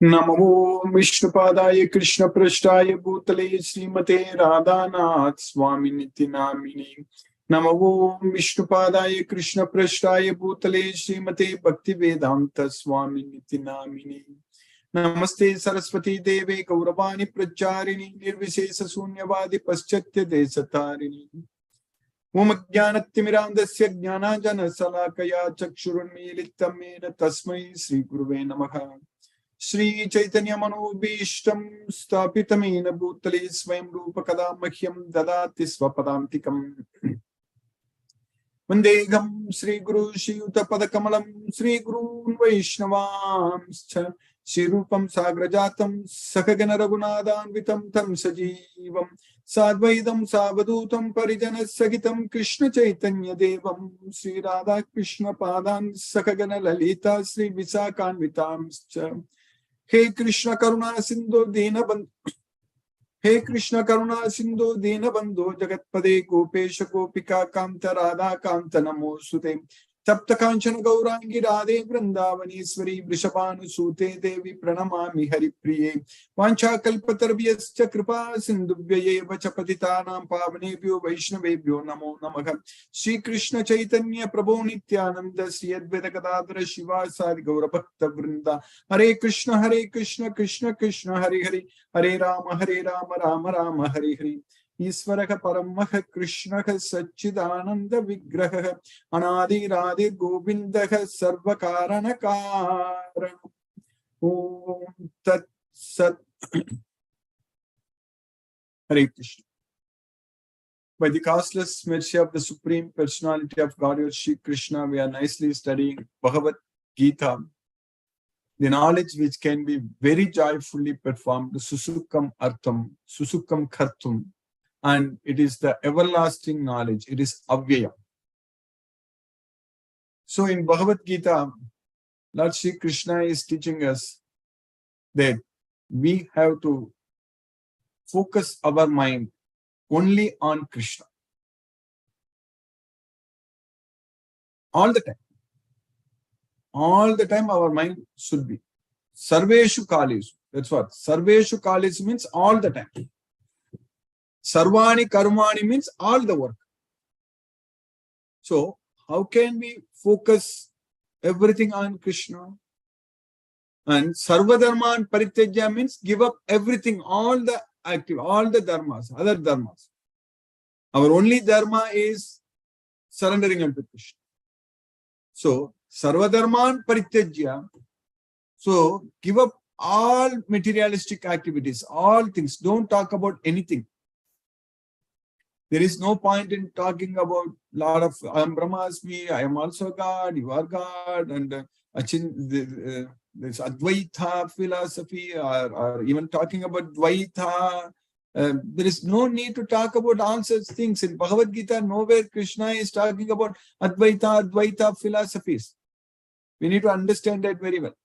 नमो विष्णुपादाय कृष्ण पृष्ठाय भूतले श्रीमते राधानाथ स्वामी निति नामिने। नमो विष्णुपादाय कृष्ण पृष्ठाय भूतले श्रीमते भक्ति वेदांत स्वामी निति नामिने। नमस्ते सरस्वती देवे गौरवाणी प्रचारिणी निर्विशेष शून्यवादी पश्चात्य देशतारिणी। ओम ज्ञानतिमिरान्धस्य ज्ञानांजन शलाकया चक्षुरुन्मीलितं येन तस्मै श्री गुरुवे नमः। श्री चैतन्य मनोभीष्टं स्थापितमेन भूतले स्वयं रूप कदा मह्यं ददाति स्वपदान्तिकम्। वन्देऽहं श्रीगुरु श्रीयुतपदकमलं श्रीगुरून् वैष्णवांश्च श्रीरूपं साग्रजातं सखगण रघुनाथान्वितं तं सजीवं साद्वैतं सावधूतं परिजनसहितं कृष्ण चैतन्य देवं श्रीराधा कृष्ण पादान् सखगण ललिता श्री विशाखान्वितांश्च। हे कृष्ण करुणा सिंधु दीनबंधु हे कृष्ण करुणा सिंधु दीनबंधु जगत्पदे गोपेश गोपिका कांत राधा कांत नमोस्तुते। तप्त कांचन गौरांगी राधे वृंदावनेश्वरी वृषभानुसूते देवी प्रणमामि हरिप्रिये। वाञ्छाकल्पतरुभ्यश्च कृपा सिन्धुभ्यैव च पतितानां पावनेभ्यो वैष्णवेभ्यो नमो नमः। श्री कृष्ण चैतन्य प्रभो नित्यानंद श्री अद्वैत गदाधर शिवासादि गौरभक्त वृंदा। हरे कृष्ण कृष्ण कृष्ण हरे हरे हरे राम राम राम हरे हरे। ईश्वरः परमः कृष्णः सच्चिदानंद विग्रहः अनादिरादि गोविंदः सर्वकारण कारण। ओम तत्सत्। हरे Krishna. By the causeless mercy of the Supreme Personality of Godhead, Shri Krishna, we are nicely studying Bhagavad Gita, the knowledge which can be very joyfully performed, Susukam Artham, Susukam Khartum, and it is the everlasting knowledge. It is Avyaya. So in Bhagavad Gita, Lord Shri Krishna is teaching us that we have to focus our mind only on Krishna. All the time. All the time our mind should be. Sarveshu Kalishu. That's what. Sarveshu Kalishu means all the time. Sarvani Karmani means all the work. So, how can we focus everything on Krishna? And Sarvadharman Parityajya means give up everything, all the active, all the dharmas, other dharmas. Our only dharma is surrendering unto Krishna. So, Sarvadharman Parityajya, so give up all materialistic activities, all things. Don't talk about anything. There is no point in talking about a lot of I am Brahmasmi, I am also God, you are God, and this Advaita philosophy, or even talking about Dvaita. There is no need to talk about all such things. In Bhagavad Gita, nowhere Krishna is talking about Advaita philosophies. We need to understand that very well.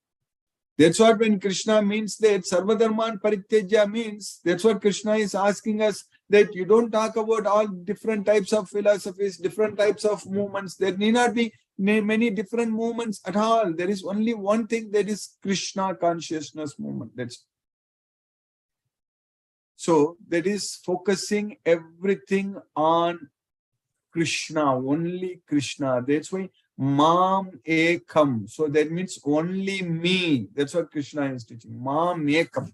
That's what when Krishna means that Sarvadharman Parityajya means, that's what Krishna is asking us, that you don't talk about all different types of philosophies, different types of movements. There need not be many different movements at all. There is only one thing, that is Krishna consciousness movement. That's so that is focusing everything on Krishna, only Krishna. That's why Mam Ekam. So that means only me. That's what Krishna is teaching. Mam Ekam.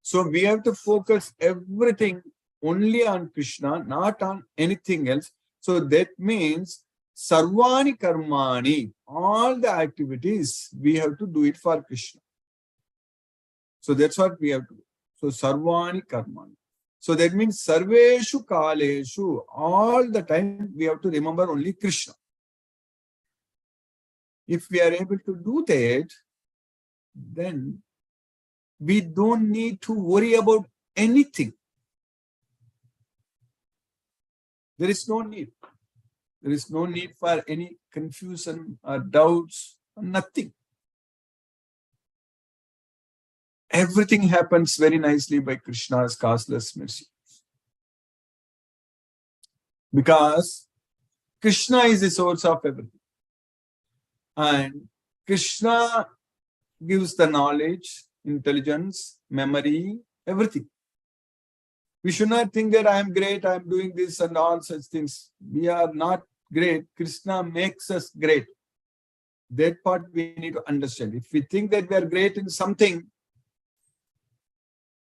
So we have to focus everything only on Krishna, not on anything else. So that means Sarvani Karmani, all the activities, we have to do it for Krishna. So that's what we have to do. So Sarvani Karmani. So that means Sarveshu Kaleshu, all the time we have to remember only Krishna. If we are able to do that, then we don't need to worry about anything. There is no need. There is no need for any confusion or doubts, nothing. Everything happens very nicely by Krishna's causeless mercy. Because Krishna is the source of everything. And Krishna gives the knowledge, intelligence, memory, everything. We should not think that I am great, I am doing this and all such things. We are not great. Krishna makes us great. That part we need to understand. If we think that we are great in something,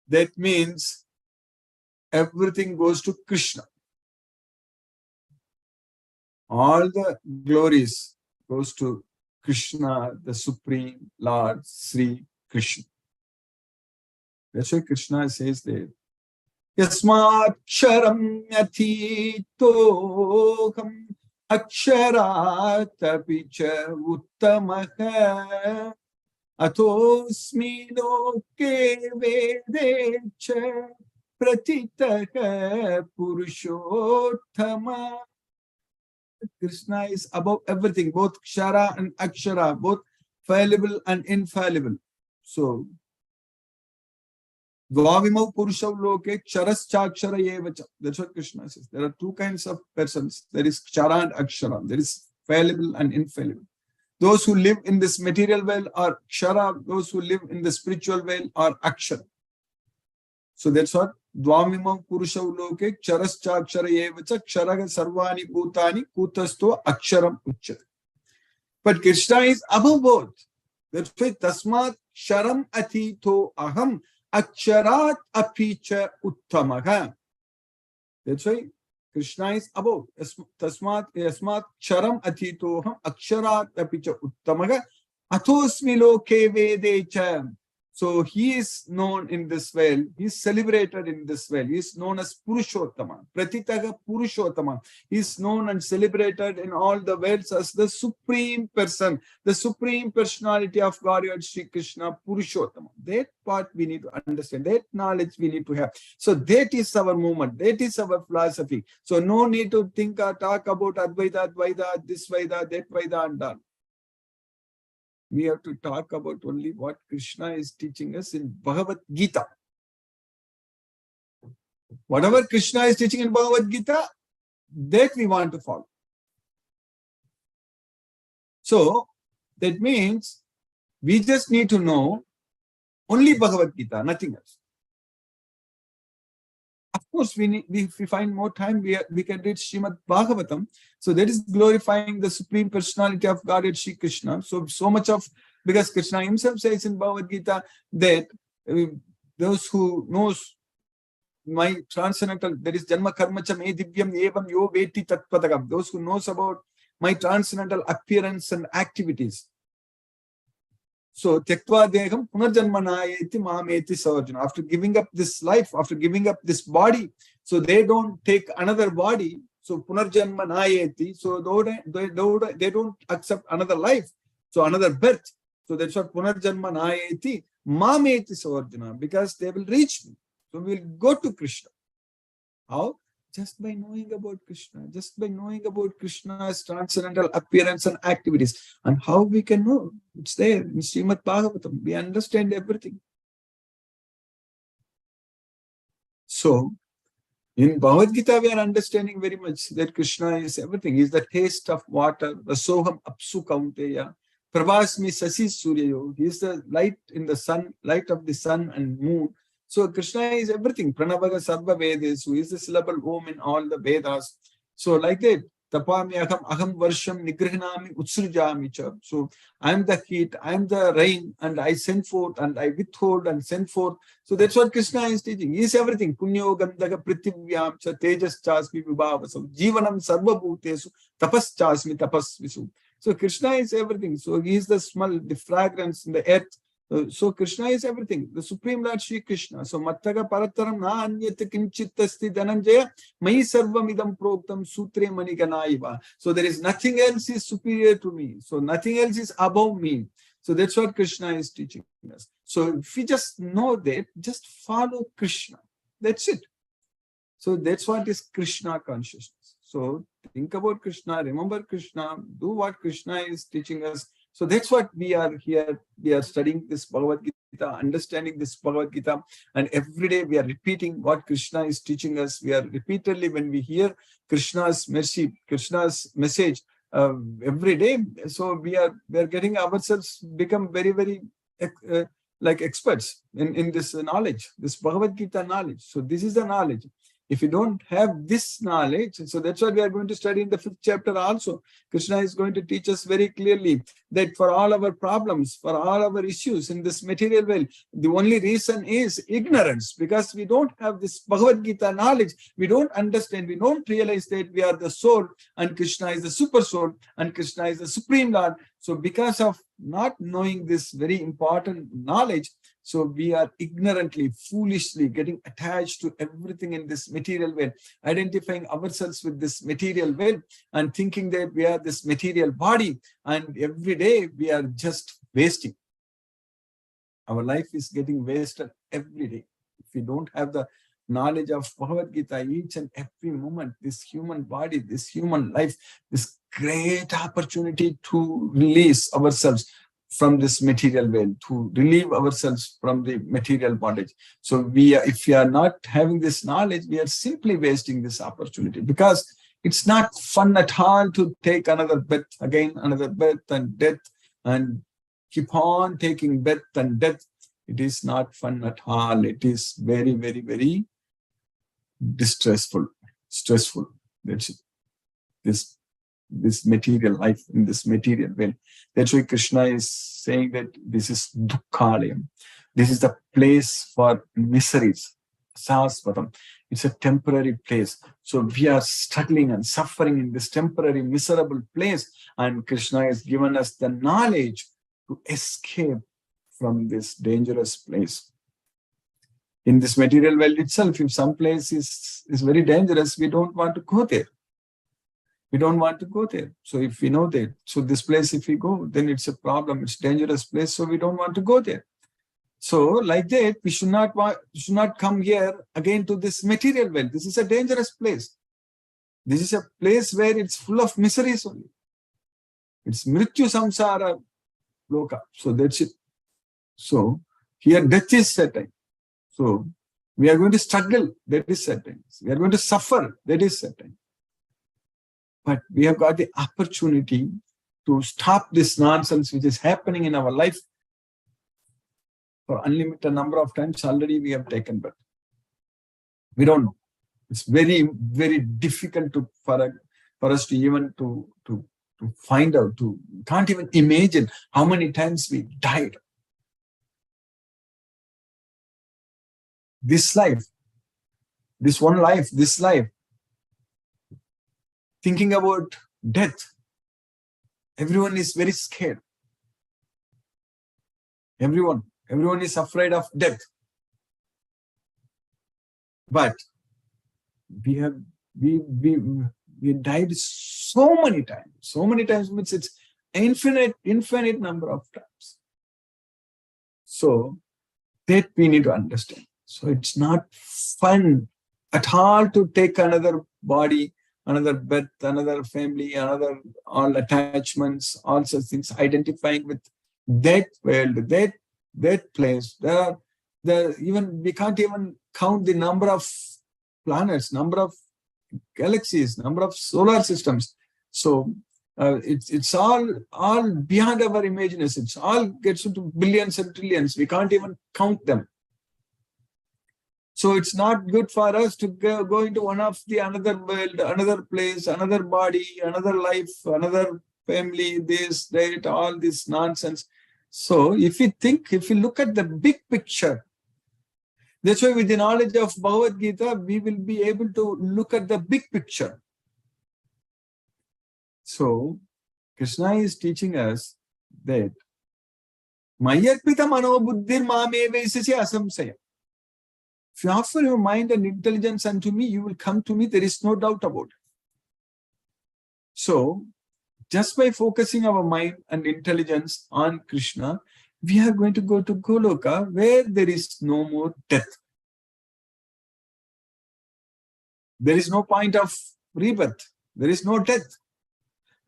that means everything goes to Krishna. All the glories goes to Krishna, the Supreme Lord, Sri Krishna. That's why Krishna says that Yasmat Ksharam Yathitoham Aksharat Apicha Uttamaha Atosmi Loke Vedecha Pratitaka Purushottama. Krishna is above everything, both Kshara and Akshara, both fallible and infallible. So, Dvavimau Purushav Loke Ksharas Chakshara Yevacha. That's what Krishna says. There are two kinds of persons. There is Kshara and Akshara. There is fallible and infallible. Those who live in this material world are Kshara. Those who live in the spiritual world are Akshara. So that's what Dvamimam Purushav Loke Ksharas Chakshara Yevacha Ksharaga Sarvani Bhutani Kutasto Aksharam Uchyate. But Krishna is above both. That's why Tasmat Sharam Atito Aham Aksharat Apicha Uttamaha. That's why Krishna is above. Tasmat Yasmat Sharam Atito Aham Aksharat Apicha Uttamaha Athosmi Loke Vedecha. So he is known in this world, he is celebrated in this world, he is known as Purushottama, Pratitaga Purushottama. He is known and celebrated in all the worlds as the supreme person, the supreme personality of Godhead Sri Krishna, Purushottama. That part we need to understand, that knowledge we need to have. So that is our movement, that is our philosophy. So no need to think or talk about Advaita, Advaita, this Vaida, that Vaida and all. We have to talk about only what Krishna is teaching us in Bhagavad Gita. Whatever Krishna is teaching in Bhagavad Gita, that we want to follow. So, that means we just need to know only Bhagavad Gita, nothing else. Of course, if we find more time, we can read Srimad Bhagavatam. So that is glorifying the Supreme Personality of Godhead Sri Krishna. So much of, because Krishna himself says in Bhagavad Gita that those who knows my transcendental, there is Janma Karmacha Me Divyam Evam Yo Veti Tatpadagam. Those who knows about my transcendental appearance and activities. So, Tyaktva Deham Punarjanmanayeti Mameti Savarjana. After giving up this life, after giving up this body, so they don't take another body. So, Punarjanmanayeti. So, they don't accept another life. So, another birth. So, that's what Punarjanmanayeti Mameti Savarjana. Because they will reach me. So, we'll go to Krishna. How? Just by knowing about Krishna, just by knowing about Krishna's transcendental appearance and activities. And how we can know? It's there in Srimad Bhagavatam. We understand everything. So, in Bhagavad Gita, we are understanding very much that Krishna is everything. He is the taste of water, the Soham Apsu Kaunteya, Prabhasmi Sasi Suryayo. He is the light in the sun, light of the sun and moon. So Krishna is everything. Pranavaga Sarva Vedas, who is the syllable Om in all the Vedas. So like that, Tapami Aham Varsham Nigrahanami Utsrujami cha. So I am the heat, I am the rain, and I send forth, and I withhold and send forth. So that's what Krishna is teaching. He is everything. Punyo Gandaga Prithivyam cha Tejas Chasmi Vibhavasam Jivanam Sarva Bhutesu Tapas Chasmi Tapas Visu. So Krishna is everything. So he is the smell, the fragrance in the earth. So Krishna is everything, the Supreme Lord Sri Krishna. So Mattaga Parataram na anyat kinchittasti dhananjaya mai sarvam idam proktam sutre maniganaiva. So there is nothing else is superior to me. So nothing else is above me. So that's what Krishna is teaching us. So if we just know that, just follow Krishna. That's it. So that's what is Krishna consciousness. So think about Krishna, remember Krishna, do what Krishna is teaching us. So that's what we are here. We are studying this Bhagavad Gita, understanding this Bhagavad Gita, and every day we are repeating what Krishna is teaching us. We are repeatedly, when we hear Krishna's mercy, Krishna's message every day, so we are getting ourselves become very, very like experts in this knowledge, this Bhagavad Gita knowledge. So this is the knowledge. If you don't have this knowledge, so that's what we are going to study in the 5th chapter also. Krishna is going to teach us very clearly that for all our problems, for all our issues in this material world, the only reason is ignorance, because we don't have this Bhagavad Gita knowledge. We don't understand, we don't realize that we are the soul and Krishna is the super soul and Krishna is the supreme Lord. So because of not knowing this very important knowledge, so we are ignorantly, foolishly getting attached to everything in this material world, identifying ourselves with this material world and thinking that we are this material body, and every day we are just wasting. Our life is getting wasted every day. If we don't have the knowledge of Bhagavad Gita, each and every moment, this human body, this human life, this great opportunity to release ourselves from this material world, to relieve ourselves from the material bondage. So if we are not having this knowledge, we are simply wasting this opportunity, because it's not fun at all to take another birth, again another birth and death, and keep on taking birth and death. It is not fun at all. It is very, very, very distressful, stressful. That's it. This material life in this material world. That's why Krishna is saying that this is dukkhalayam. This is the place for miseries. Sasvatam. It's a temporary place. So we are struggling and suffering in this temporary, miserable place. And Krishna has given us the knowledge to escape from this dangerous place. In this material world itself, if some place is very dangerous, we don't want to go there. We don't want to go there. So if we know that, so this place, if we go, then it's a problem. It's a dangerous place, so we don't want to go there. So like that, we should not come here again to this material world. This is a dangerous place. This is a place where it's full of miseries only. It's mrityu samsara loka. So that's it. So here death is certain. So we are going to struggle. That is certain. We are going to suffer. That is certain. But we have got the opportunity to stop this nonsense which is happening in our life. For unlimited number of times already we have taken birth. We don't know. It's very, very difficult for us to even to find out, can't even imagine how many times we died. This life, this one life, this life, thinking about death, everyone is very scared. Everyone is afraid of death. But we died so many times means it's infinite number of times. So that we need to understand. So it's not fun at all to take another body, another birth, another family, all attachments, all such things, identifying with that world, that place. Even we can't even count the number of planets, number of galaxies, number of solar systems. So it's all beyond our imagination. It's all gets into billions and trillions. We can't even count them. So it's not good for us to go into one of the another world, another place, another body, another life, another family, this, that, all this nonsense. So if we look at the big picture, that's why with the knowledge of Bhagavad Gita, we will be able to look at the big picture. So Krishna is teaching us that Mayarpita mano buddhir mame vaisasya asamsaya. If you offer your mind and intelligence unto me, you will come to me. There is no doubt about it. So, just by focusing our mind and intelligence on Krishna, we are going to go to Goloka, where there is no more death. There is no point of rebirth. There is no death.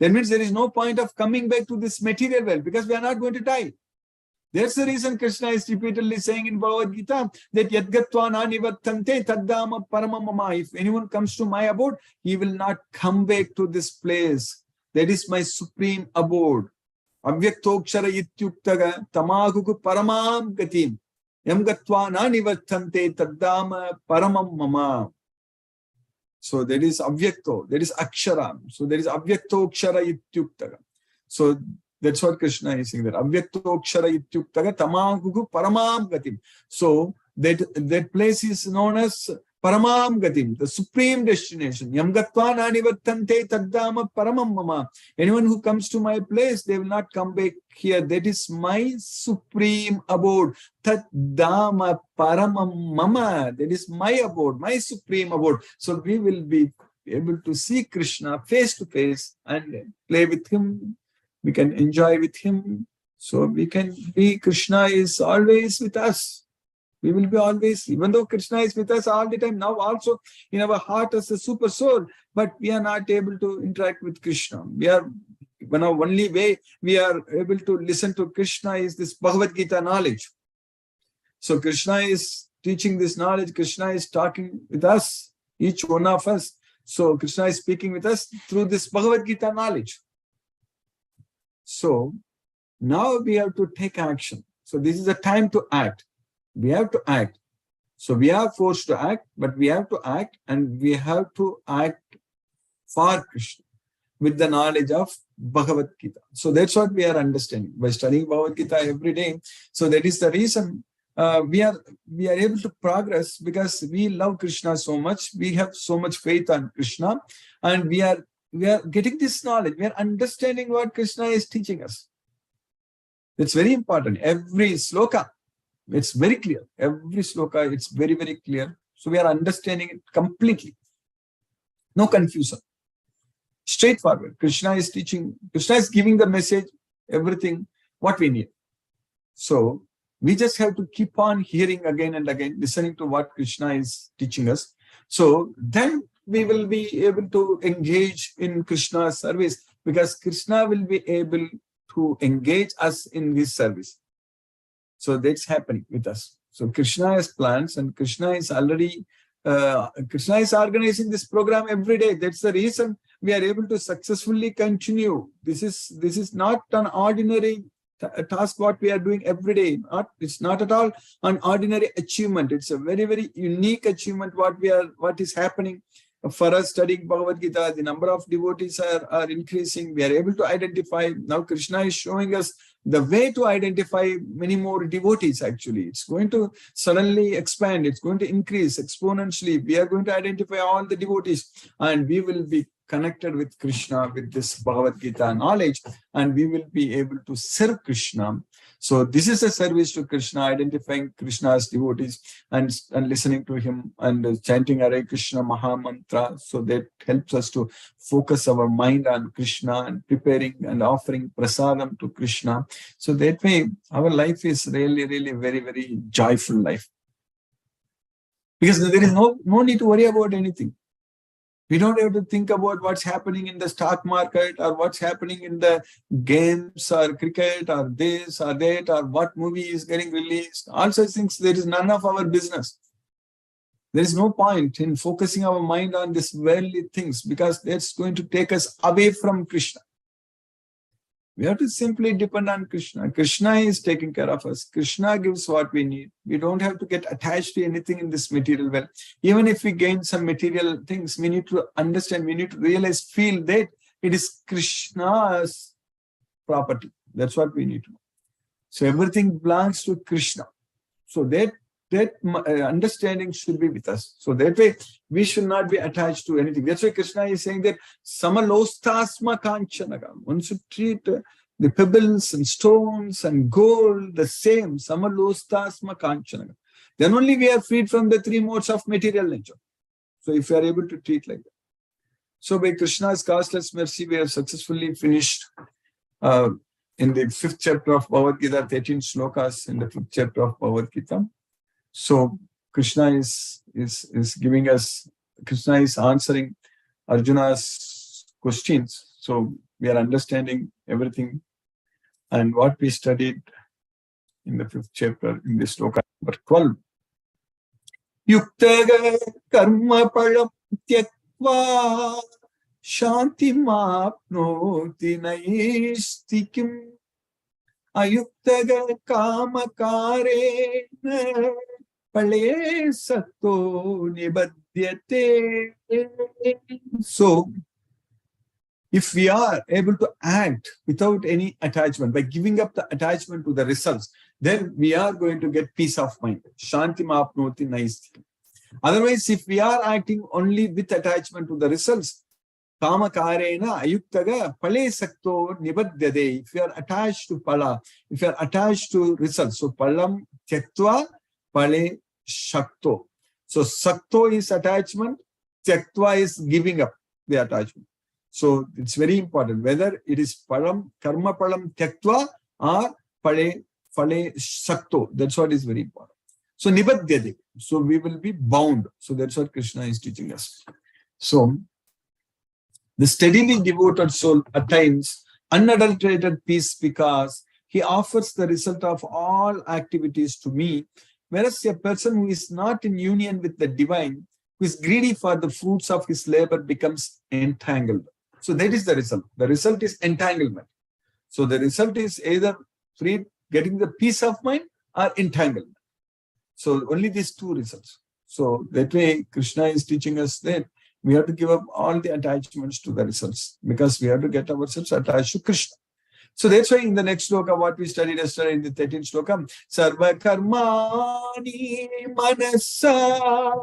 That means there is no point of coming back to this material world, because we are not going to die. That's the reason Krishna is repeatedly saying in Bhagavad Gita that Yadgatva nanivattante taddama paramamama. If anyone comes to my abode, he will not come back to this place. That is my supreme abode. Avyaktokshara ityuktaga tamaguku paramam gatim. Yam gatva na nivartante taddama paramam mama. So there is avyakto, there is akshara. So there is avyaktokshara ityuktaga. So that's what Krishna is saying there. Avyaktokshara ityuktaga tamaguku paramam gatim. So that place is known as Paramam Gatim, the supreme destination. Yam gatva na nivartante taddama paramam mama. Anyone who comes to my place, they will not come back here. That is my supreme abode. Taddama paramam mama. That is my abode, my supreme abode. So we will be able to see Krishna face to face and play with him. We can enjoy with him. So we can be, Krishna is always with us. We will be always, even though Krishna is with us all the time, now also in our heart as a super soul, but we are not able to interact with Krishna. We are, one of only way we are able to listen to Krishna is this Bhagavad Gita knowledge. So Krishna is teaching this knowledge. Krishna is talking with us, each one of us. So Krishna is speaking with us through this Bhagavad Gita knowledge. So now we have to take action. So this is a time to act. We have to act. So we are forced to act, but we have to act, and we have to act for Krishna with the knowledge of Bhagavad Gita. So that's what we are understanding by studying Bhagavad Gita every day. So that is the reason we are able to progress, because we love Krishna so much. We have so much faith on Krishna, and we are getting this knowledge. We are understanding what Krishna is teaching us. It's very important. Every sloka, it's very clear. Every sloka, it's very, very clear. So we are understanding it completely. No confusion. Straightforward. Krishna is teaching, Krishna is giving the message, everything, what we need. So we just have to keep on hearing again and again, listening to what Krishna is teaching us. So then we will be able to engage in Krishna's service, because Krishna will be able to engage us in his service. So that's happening with us. So Krishna has plans, and Krishna is already, Krishna is organizing this program every day. That's the reason we are able to successfully continue. This is not an ordinary task what we are doing every day. It's not at all an ordinary achievement. It's a very, very unique achievement what is happening for us studying Bhagavad Gita. The number of devotees are increasing. We are able to identify. Now Krishna is showing us the way to identify many more devotees. Actually, it's going to suddenly expand. It's going to increase exponentially. We are going to identify all the devotees, and we will be connected with Krishna with this Bhagavad Gita knowledge, and we will be able to serve Krishna. So this is a service to Krishna, identifying Krishna's devotees and listening to him and chanting Hare Krishna Maha Mantra. So that helps us to focus our mind on Krishna and preparing and offering prasadam to Krishna. So that way our life is really, really very, very joyful life. Because there is no need to worry about anything. We don't have to think about what's happening in the stock market, or what's happening in the games or cricket or this or that, or what movie is getting released. All such things, there is none of our business. There is no point in focusing our mind on these worldly things, because that's going to take us away from Krishna. We have to simply depend on Krishna. Krishna is taking care of us. Krishna gives what we need. We don't have to get attached to anything in this material world. Even if we gain some material things, we need to understand, we need to realize, feel that it is Krishna's property. That's what we need to know. So everything belongs to Krishna. So that understanding should be with us. So that way, we should not be attached to anything. That's why Krishna is saying that samalostasma kanchanaga. One should treat the pebbles and stones and gold the same. Samalostasma kanchanaga. Then only we are freed from the three modes of material nature. So if we are able to treat like that. So by Krishna's causeless mercy, we have successfully finished in the 5th chapter of Bhagavad Gita, 13 shlokas in the 5th chapter of Bhagavad Gita. So Krishna is giving us, Krishna is answering Arjuna's questions. So we are understanding everything and what we studied in the 5th chapter in this sloka number 12. Yuktaga karma param tyakva shanti mapnoti naistikim ayuktaga kamakarena pale sakto nibadyate. So, if we are able to act without any attachment, by giving up the attachment to the results, then we are going to get peace of mind. Shanti mapnoti naisthi. Otherwise, if we are acting only with attachment to the results, kama karena ayuktaga pale sakto nibadyade. If you are attached to pala, if you are attached to results, so palam tyaktva pale shakto. So sakto is attachment, tyaktva is giving up the attachment. So it's very important whether it is palam, karma palam tyaktva or pale shakto. That's what is very important. So nibadyade. So we will be bound. So that's what Krishna is teaching us. So the steadily devoted soul attains unadulterated peace because he offers the result of all activities to me, whereas a person who is not in union with the divine, who is greedy for the fruits of his labor, becomes entangled. So that is the result. The result is entanglement. So the result is either free, getting the peace of mind, or entanglement. So only these two results. So that way Krishna is teaching us that we have to give up all the attachments to the results because we have to get ourselves attached to Krishna. So that's why in the next sloka, what we studied yesterday in the 13th sloka, Sarva karmani manasa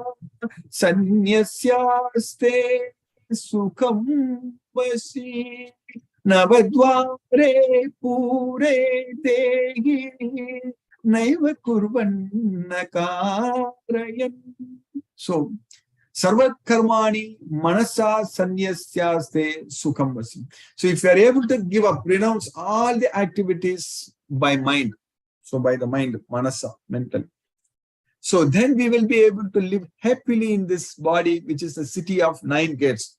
sanyasyaste sukham vasi navadvare pure dehi naiva kurvanna karayan. So Sarva karmani manasa sanyasyaste sukham vasi. So if you are able to give up, renounce all the activities by mind, so by the mind, manasa, mental. So then we will be able to live happily in this body, which is the city of 9 gates.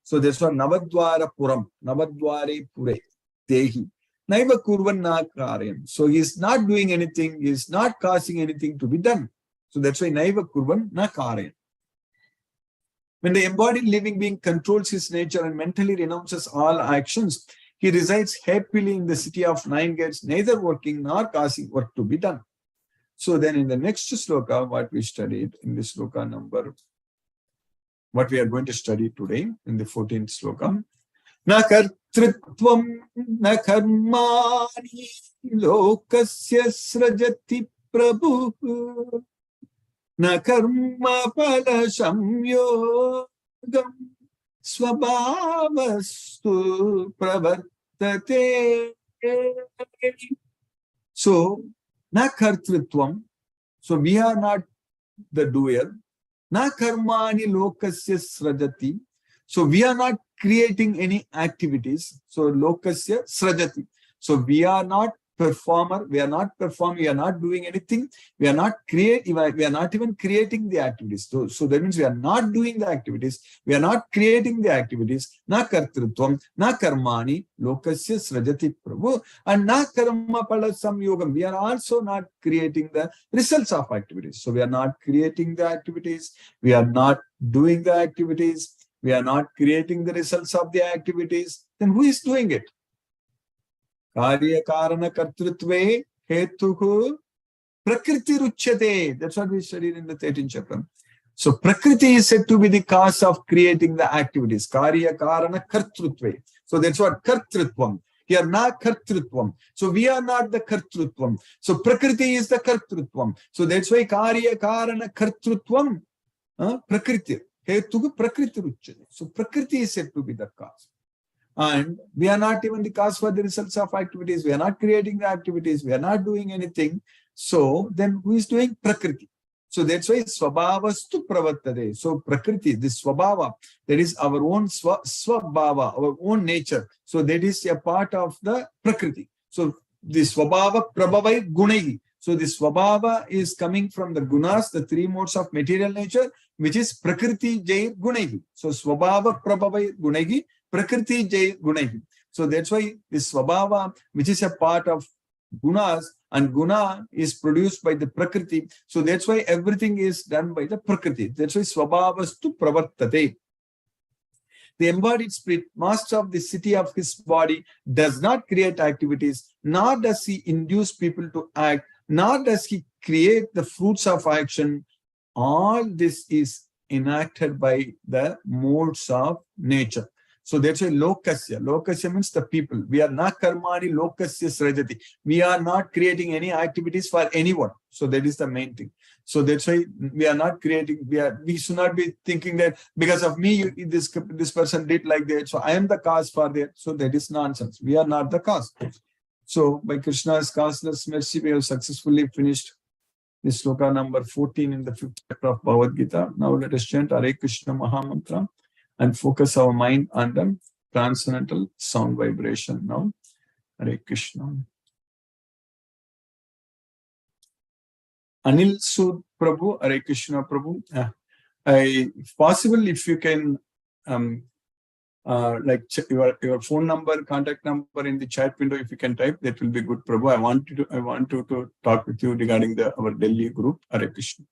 So that's what Navadvara Puram, Navadvare Pure, Tehi. Naiva kurvanna karyam. So he is not doing anything, he is not causing anything to be done. So that's why Naiva kurvanna karyam. When the embodied living being controls his nature and mentally renounces all actions, he resides happily in the city of 9 gates, neither working nor causing work to be done. So then in the next sloka, what we studied in this sloka number, what we are going to study today in the 14th sloka, na kartritvam na karmani lokasya srajati prabhu na karma pala samyogam swabhavastu pravartate. So, na kartritvam, so we are not the doer. Na karmani lokasya srajati. So we are not creating any activities. So lokasya srajati. So we are not performer, we are not performing, we are not doing anything, we are not even creating the activities. So that means we are not doing the activities, we are not creating the activities. Na kartrutvam, na karmani, lokasya srajati prabhu, and na karma pala samyogam. We are also not creating the results of activities. So we are not creating the activities, we are not doing the activities, we are not creating the results of the activities. Then who is doing it? Karya karana kartrutve hetuhu prakriti ruchyate. That's what we studied in the 13th chapter. So prakriti is said to be the cause of creating the activities. Karya karana kartrutve. So that's what kartrutvam. Here na kartrutvam. So we are not the kartrutvam. So prakriti is the kartrutvam. So that's why karya karana kartrutvam prakriti. Hetuhu prakriti ruchyate. So prakriti is said to be the cause. And we are not even the cause for the results of activities. We are not creating the activities. We are not doing anything. So then who is doing? Prakriti. So that's why swabhavastu pravartate. So prakriti, this swabhava, that is our own swabhava, our own nature. So that is a part of the prakriti. So this swabhava prabhavai gunai. So this swabhava is coming from the gunas, the 3 modes of material nature, which is prakriti jai gunai. So swabhava prabhavai gunai. Prakriti jai gunahi. So that's why this swabhava, which is a part of gunas, and guna is produced by the prakriti. So that's why everything is done by the prakriti. That's why swabhavastu pravartate. The embodied spirit, master of the city of his body, does not create activities, nor does he induce people to act, nor does he create the fruits of action. All this is enacted by the modes of nature. So that's a lokasya. Lokasya means the people. We are not karmani lokasya srajati. We are not creating any activities for anyone. So that is the main thing. So that's why we are not creating, we should not be thinking that because of me, this person did like that. So I am the cause for that. So that is nonsense. We are not the cause. So by Krishna's causeless mercy, we have successfully finished this sloka number 14 in the 5th chapter of Bhagavad Gita. Now let us chant Hare Krishna Mahamantra and focus our mind on the transcendental sound vibration now. Hare Krishna. Anil Sud Prabhu, Hare Krishna Prabhu. If possible, if you can like your phone number, contact number in the chat window, if you can type, that will be good, Prabhu. I want to talk with you regarding our Delhi group. Hare Krishna.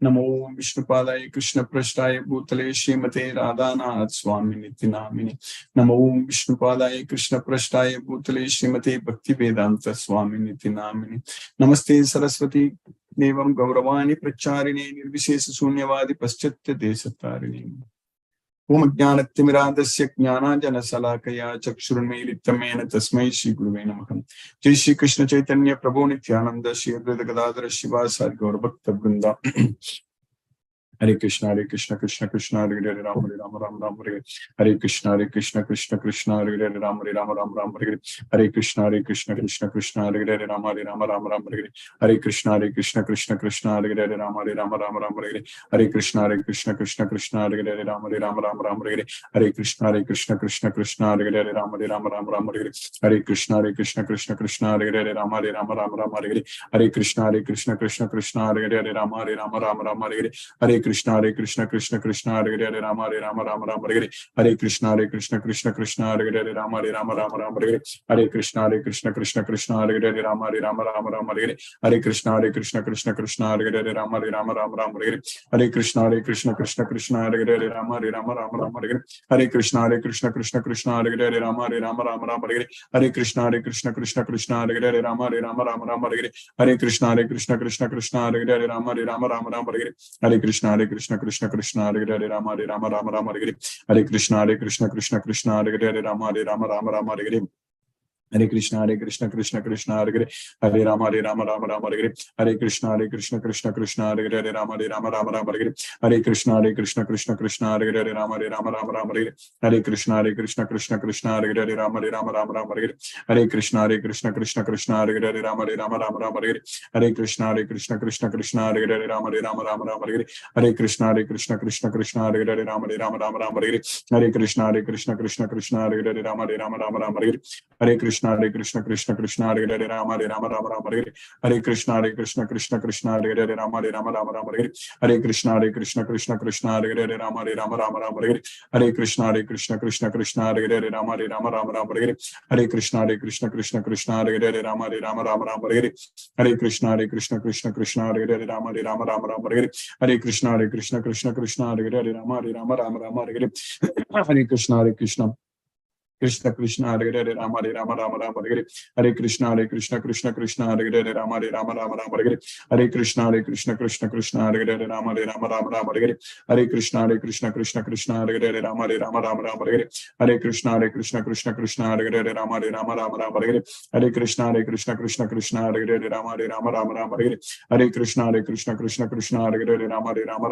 Namo Vishnupadaya Krishna Prashtaya Bhutale Srimate Radhanath Swami Niti Namini. Namo Vishnupadaya Krishna Prashtaya Bhutale Srimate Bhakti Vedanta Swami Niti Namini. Namaste Saraswati Devam Gauravani Pracharine Nirvishesa Sunyavadi Paschatya Desatarini. Om Jnanatimirandasya Jnananjana Salakaya Chakshurunmelitamena Tasmai Shri Guruve Namaha. Jai Shri Krishna Chaitanya Prabhu Nityananda Shri Advaita Gadadhara Shivasari Gaura Bhakta Vrinda. Hare Krishna, Hare Krishna, Krishna Krishna, Hare Hare, Ram Hare Ram, Ram Ram Hare Hare. Hare Krishna, Hare Krishna, Krishna Krishna, Hare Hare, Ram Hare Ram, Ram Ram Hare Hare. Hare Krishna, Hare Krishna, Krishna Krishna, Hare Hare, Ram Hare Ram, Ram Ram Hare Hare. Hare Krishna, Hare Krishna, Krishna Krishna, Hare Hare, Ram Hare Ram, Ram Ram Hare Hare. Hare Krishna, Hare Krishna, Krishna Krishna, Hare Hare, Ram Hare Ram, Ram Ram Hare Hare. Hare Krishna, Hare Krishna, Krishna Krishna, Hare Hare, Ram Hare Ram, Ram Ram Hare Hare. Hare Krishna, Hare Krishna, Krishna Krishna, Hare Hare, Ram Hare Ram, Ram Ram Hare Hare. Hare Krishna, Hare Krishna, Krishna Krishna, Hare Hare, Ram Hare Ram, Ram Ram Hare Hare. Hare Krishna, Hare Krishna, Krishna Krishna, Hare Hare, Ram Hare Ram, Ram Ram Hare Hare. Hare Krishna, Hare Krishna, Krishna Krishna, Hare Hare, Ram Hare Ram, Ram Ram Hare Hare. Hare Krishna, Hare Krishna, Krishna Krishna, Hare Hare, Ram Hare Ram, Ram Ram Hare Hare. Hare Krishna, Hare Krishna, Krishna Krishna, Hare Hare, Ram Hare Ram, Ram Ram Hare Hare. Hare Krishna, Hare Krishna, Krishna Krishna, Hare Hare, Ram Hare Ram, Ram Ram Hare Hare. Hare Krishna, Hare Krishna, Krishna Krishna, Hare Hare, Ram Hare Ram, Ram Ram Hare Hare. Hare Krishna, Hare Krishna, Krishna Krishna, Hare Hare, Ram Hare Ram, Ram Ram Hare Hare. Hare Krishna, Hare Krishna, Krishna Krishna, Hare Hare, Ram Hare Ram, Ram Ram Hare Hare. Hare Krishna, Hare Krishna, Krishna Krishna, Hare Hare, Ram Hare Ram, Ram Ram Hare Hare. Hare Krishna, Hare Krishna, Krishna Krishna, Hare Hare, Ram Hare Ram, Ram Ram Hare Hare. Hare Krishna, Hare Krishna, Krishna Krishna, Hare Hare, Hare Rama, Rama Rama, Hare Hare. Hare Krishna, Hare Krishna, Krishna Krishna, Hare Hare, Rama, Rama Rama, Hare Hare. Hare Krishna, Hare Krishna, Krishna Krishna, Hare Hare, Rama, Rama Rama, Hare Hare. Hare Krishna, Hare Krishna, Krishna Krishna, Hare Hare, Rama, Rama Rama, Hare Hare. Hare Krishna, Hare Krishna, Krishna Krishna, Hare Hare, Rama, Rama Rama, Hare Hare. Hare Krishna, Hare Krishna, Krishna Krishna, Hare Hare, Rama, Rama Rama, Hare Hare. Hare Krishna, Hare Krishna, Krishna Krishna, Hare Hare, Rama, Rama Hare Hare. Hare Krishna, Hare Krishna, Krishna Krishna, Hare Hare, Rama, Rama Hare Hare. Hare Krishna, Hare Krishna, Krishna Krishna, Hare Hare, Rama, Rama Hare Hare. Hare Krishna, Hare Krishna, Krishna Krishna, Hare Hare, Rama, Rama Hare Hare. Hare Krishna, Hare Krishna, Krishna Krishna, Hare Hare, Rama, Rama Hare Hare. Hare Krishna, Hare Krishna, Krishna Krishna, Hare Hare, Rama, Rama Hare Hare. Hare Krishna, Hare Krishna, Krishna Krishna, Hare Hare, Rama, Rama Hare Hare. Hare Krishna, Hare Krishna, Krishna Krishna, Hare Hare, Rama, Rama Hare Hare. Hare Krishna, Hare Krishna, Krishna Krishna, Hare Hare, Rama, Rama Hare Hare. Hare Krishna, Hare Krishna, Krishna Krishna, Hare Hare, Rama, Rama Hare Hare. Hare Krishna, Hare Krishna, Krishna Krishna, Hare Hare, Rama, Rama Hare Hare. Hare Krishna, Hare Krishna, Krishna Krishna, Hare Hare, Rama, Rama Hare Hare. Hare Krishna, Hare Krishna, Krishna Krishna, Hare Hare, Rama, Rama Hare Hare. Hare Krishna, Hare Krishna, Krishna Krishna, Hare Hare, Rama, Rama Hare Hare. Hare Krishna, Hare Krishna, Krishna Krishna, Hare Hare, Rama, Rama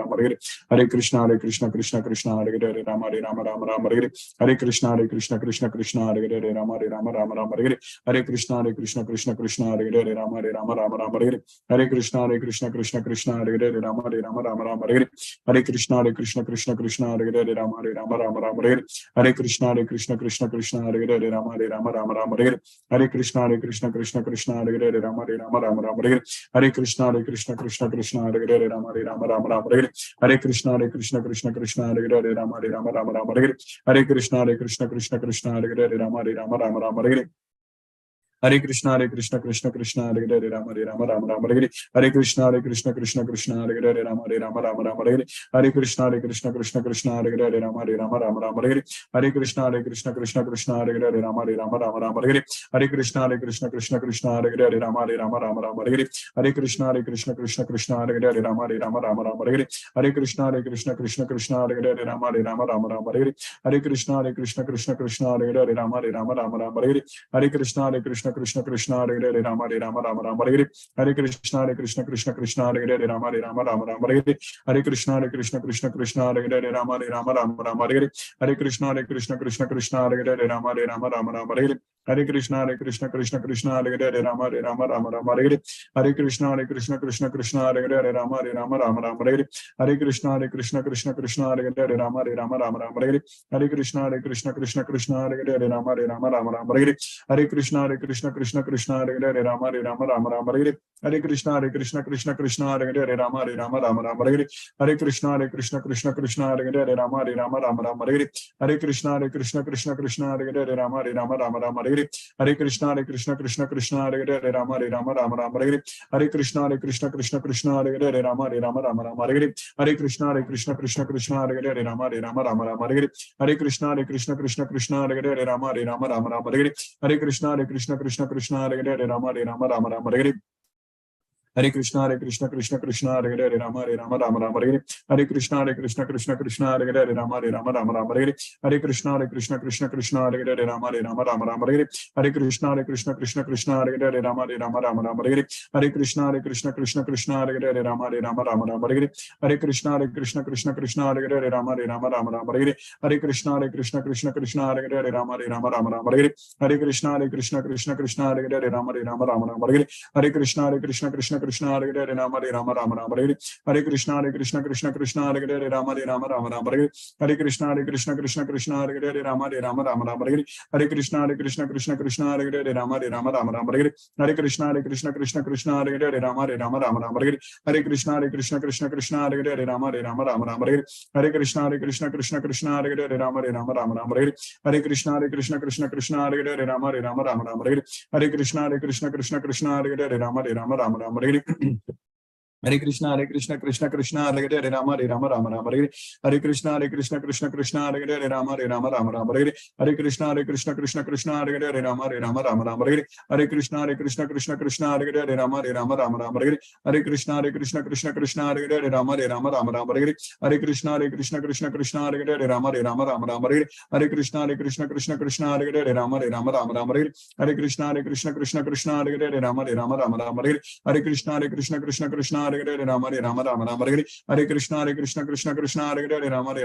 Hare Hare. Hare Krishna, Hare Krishna, Krishna Krishna, Hare Hare, Rama, Rama Hare Hare. Hare Krishna, Hare Krishna, Krishna Krishna, Hare Hare, Rama, Rama Hare Hare. Hare Krishna, Hare Krishna, Krishna Krishna, Hare Hare, Rama, Rama Hare Hare. Hare Krishna, Hare Krishna, Krishna Krishna, Hare Hare, Rama, Rama Hare Hare. Hare Krishna, Hare Krishna, Krishna Krishna, Hare Hare, Rama, Rama Hare Hare. Hare Krishna, Hare Krishna, Krishna Krishna, Hare Hare, Rama, Rama Hare Hare. Hare Krishna, Hare Krishna, Krishna Krishna, Hare Hare, Rama, Rama Hare Hare. Hare Krishna, Hare Krishna, Krishna Krishna, Hare Hare, Rama, Rama Hare Hare. Hare Krishna, Hare Krishna, Krishna Krishna, Hare Hare, Rama, Rama Hare Hare. Hare Krishna, Hare Krishna, Krishna Krishna, Hare Hare, Rama, Rama Hare Hare. Hare Krishna, Hare Krishna, Krishna Krishna, Hare Hare, Rama, Rama Hare Hare. Hare Krishna, Hare Krishna, Krishna Krishna, Hare Hare, Rama, Rama Hare Hare. Hare Krishna Krishna Krishna Hare Hare Rama Rama Rama Hare Hare Hare Krishna Krishna Krishna Hare Hare Rama Rama Rama Hare Hare Hare Krishna Krishna Krishna Hare Hare Rama Rama Rama Hare Hare Hare Krishna Krishna Krishna Hare Hare Rama Rama Rama Hare Hare Hare Krishna Krishna Krishna Hare Hare Rama Rama Hare Hare Hare Krishna Krishna Krishna Hare Hare Rama Rama Hare Hare Hare Krishna Krishna Krishna Hare Hare Rama Rama Hare Hare Hare Krishna Krishna Krishna Hare Hare Rama Rama Hare Hare Hare Krishna Krishna Krishna Hare Hare Rama Rama Hare Hare Hare Krishna Krishna Krishna Hare Hare Rama Rama Hare Hare Hare Krishna Krishna Krishna Hare Hare Rama Rama Hare Hare Hare Krishna Krishna Krishna Hare Hare Rama Rama Hare Hare Hare Krishna Krishna Krishna Hare Hare Rama Rama Hare Hare Hare Krishna Krishna Krishna Hare Hare Rama Rama Hare Hare Hare Krishna Krishna Krishna Hare Hare Rama Rama Hare Hare Hare Krishna Krishna Krishna Hare Hare Rama Rama Hare Hare Hare Krishna Krishna Krishna Hare Hare Rama Rama Hare Hare Hare Krishna Krishna Krishna Hare Hare Rama Rama Hare Hare Hare Krishna Krishna Krishna Hare Hare Rama Rama Hare Hare Hare Krishna Krishna Krishna Hare Hare Rama Rama Hare Hare Hare Krishna Krishna Krishna Hare Hare Rama Rama Hare Hare Hare Krishna Krishna Krishna Hare Hare Rama Rama Hare Hare Hare Krishna Krishna Krishna Hare Hare Rama Rama Hare Hare Hare Krishna Krishna Krishna Hare Hare Rama Rama Hare Hare Hare Krishna Krishna Krishna Hare Hare Rama Rama Hare Hare Hare Krishna Krishna Krishna Hare Hare Rama Rama Hare Hare Hare Krishna Krishna Krishna Hare Hare Rama Rama Hare Hare Hare Krishna Krishna Krishna Hare Hare Rama Rama Hare Hare Hare Krishna Krishna Krishna Hare Hare Rama Rama Hare Hare Hare Krishna Krishna Krishna Hare Hare Rama Rama Hare Hare Hare Krishna Krishna Krishna Hare Hare Rama Rama Hare Hare Hare Krishna Krishna Krishna Hare Hare Rama Rama Hare Hare Hare Krishna Krishna Krishna Hare Hare Rama Rama Hare Hare Hare Krishna Krishna Krishna Hare Hare Rama Rama Hare Hare Hare Krishna Krishna Krishna Hare Hare Rama Rama Hare Hare Hare Krishna Krishna Krishna Hare Hare Rama Rama Hare Hare Hare Krishna Krishna Krishna Hare Hare Rama Rama Hare Hare Hare Krishna Krishna Krishna Hare Hare Rama Rama Hare Hare Hare Krishna Krishna Krishna Hare Hare Rama Rama Hare Hare Hare Krishna Krishna Krishna Hare Hare Rama Rama Hare Hare Hare Krishna Krishna Krishna Hare Hare Rama Rama Hare Hare Hare Krishna Krishna Krishna Hare Hare Rama Rama Hare Hare Hare Krishna Krishna Krishna Hare Hare Rama Rama Hare Hare Hare Krishna Krishna Krishna Hare Hare Rama Rama Hare Hare Hare Krishna Krishna Krishna Hare Hare Rama Rama Hare Hare Hare Krishna Krishna Krishna Hare Hare Rama Rama Hare Hare Hare Krishna Krishna Krishna Hare Hare Rama Rama Hare Hare Hare Krishna Krishna Krishna Hare Hare Rama Rama Hare Hare Hare Krishna Krishna Krishna Hare Hare Rama Rama Hare Hare Hare Krishna Krishna Krishna Hare Hare Rama Rama Hare Hare Hare Krishna Krishna Krishna Hare Hare Rama Rama Hare Hare Hare Krishna Krishna Krishna Hare Hare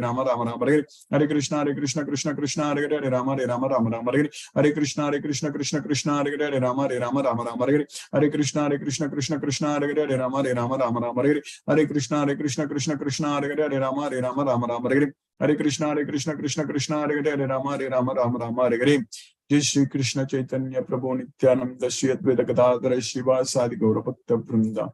Rama Rama Hare Hare Hare Krishna Krishna Krishna Hare Hare Rama Rama Hare Hare Hare Krishna Krishna Krishna Hare Hare Rama Rama Hare Hare Hare Krishna Krishna Krishna Hare Hare Rama Rama Hare Hare Hare Krishna Krishna Krishna Hare Hare Rama Rama Hare Hare Hare Krishna Krishna Krishna Hare Hare Rama Hare Hare Jai Shri Krishna Chaitanya Prabhu Nityananda Shri Advaita Gadadhara Shiva Sadi Gaura Bhakta Vrinda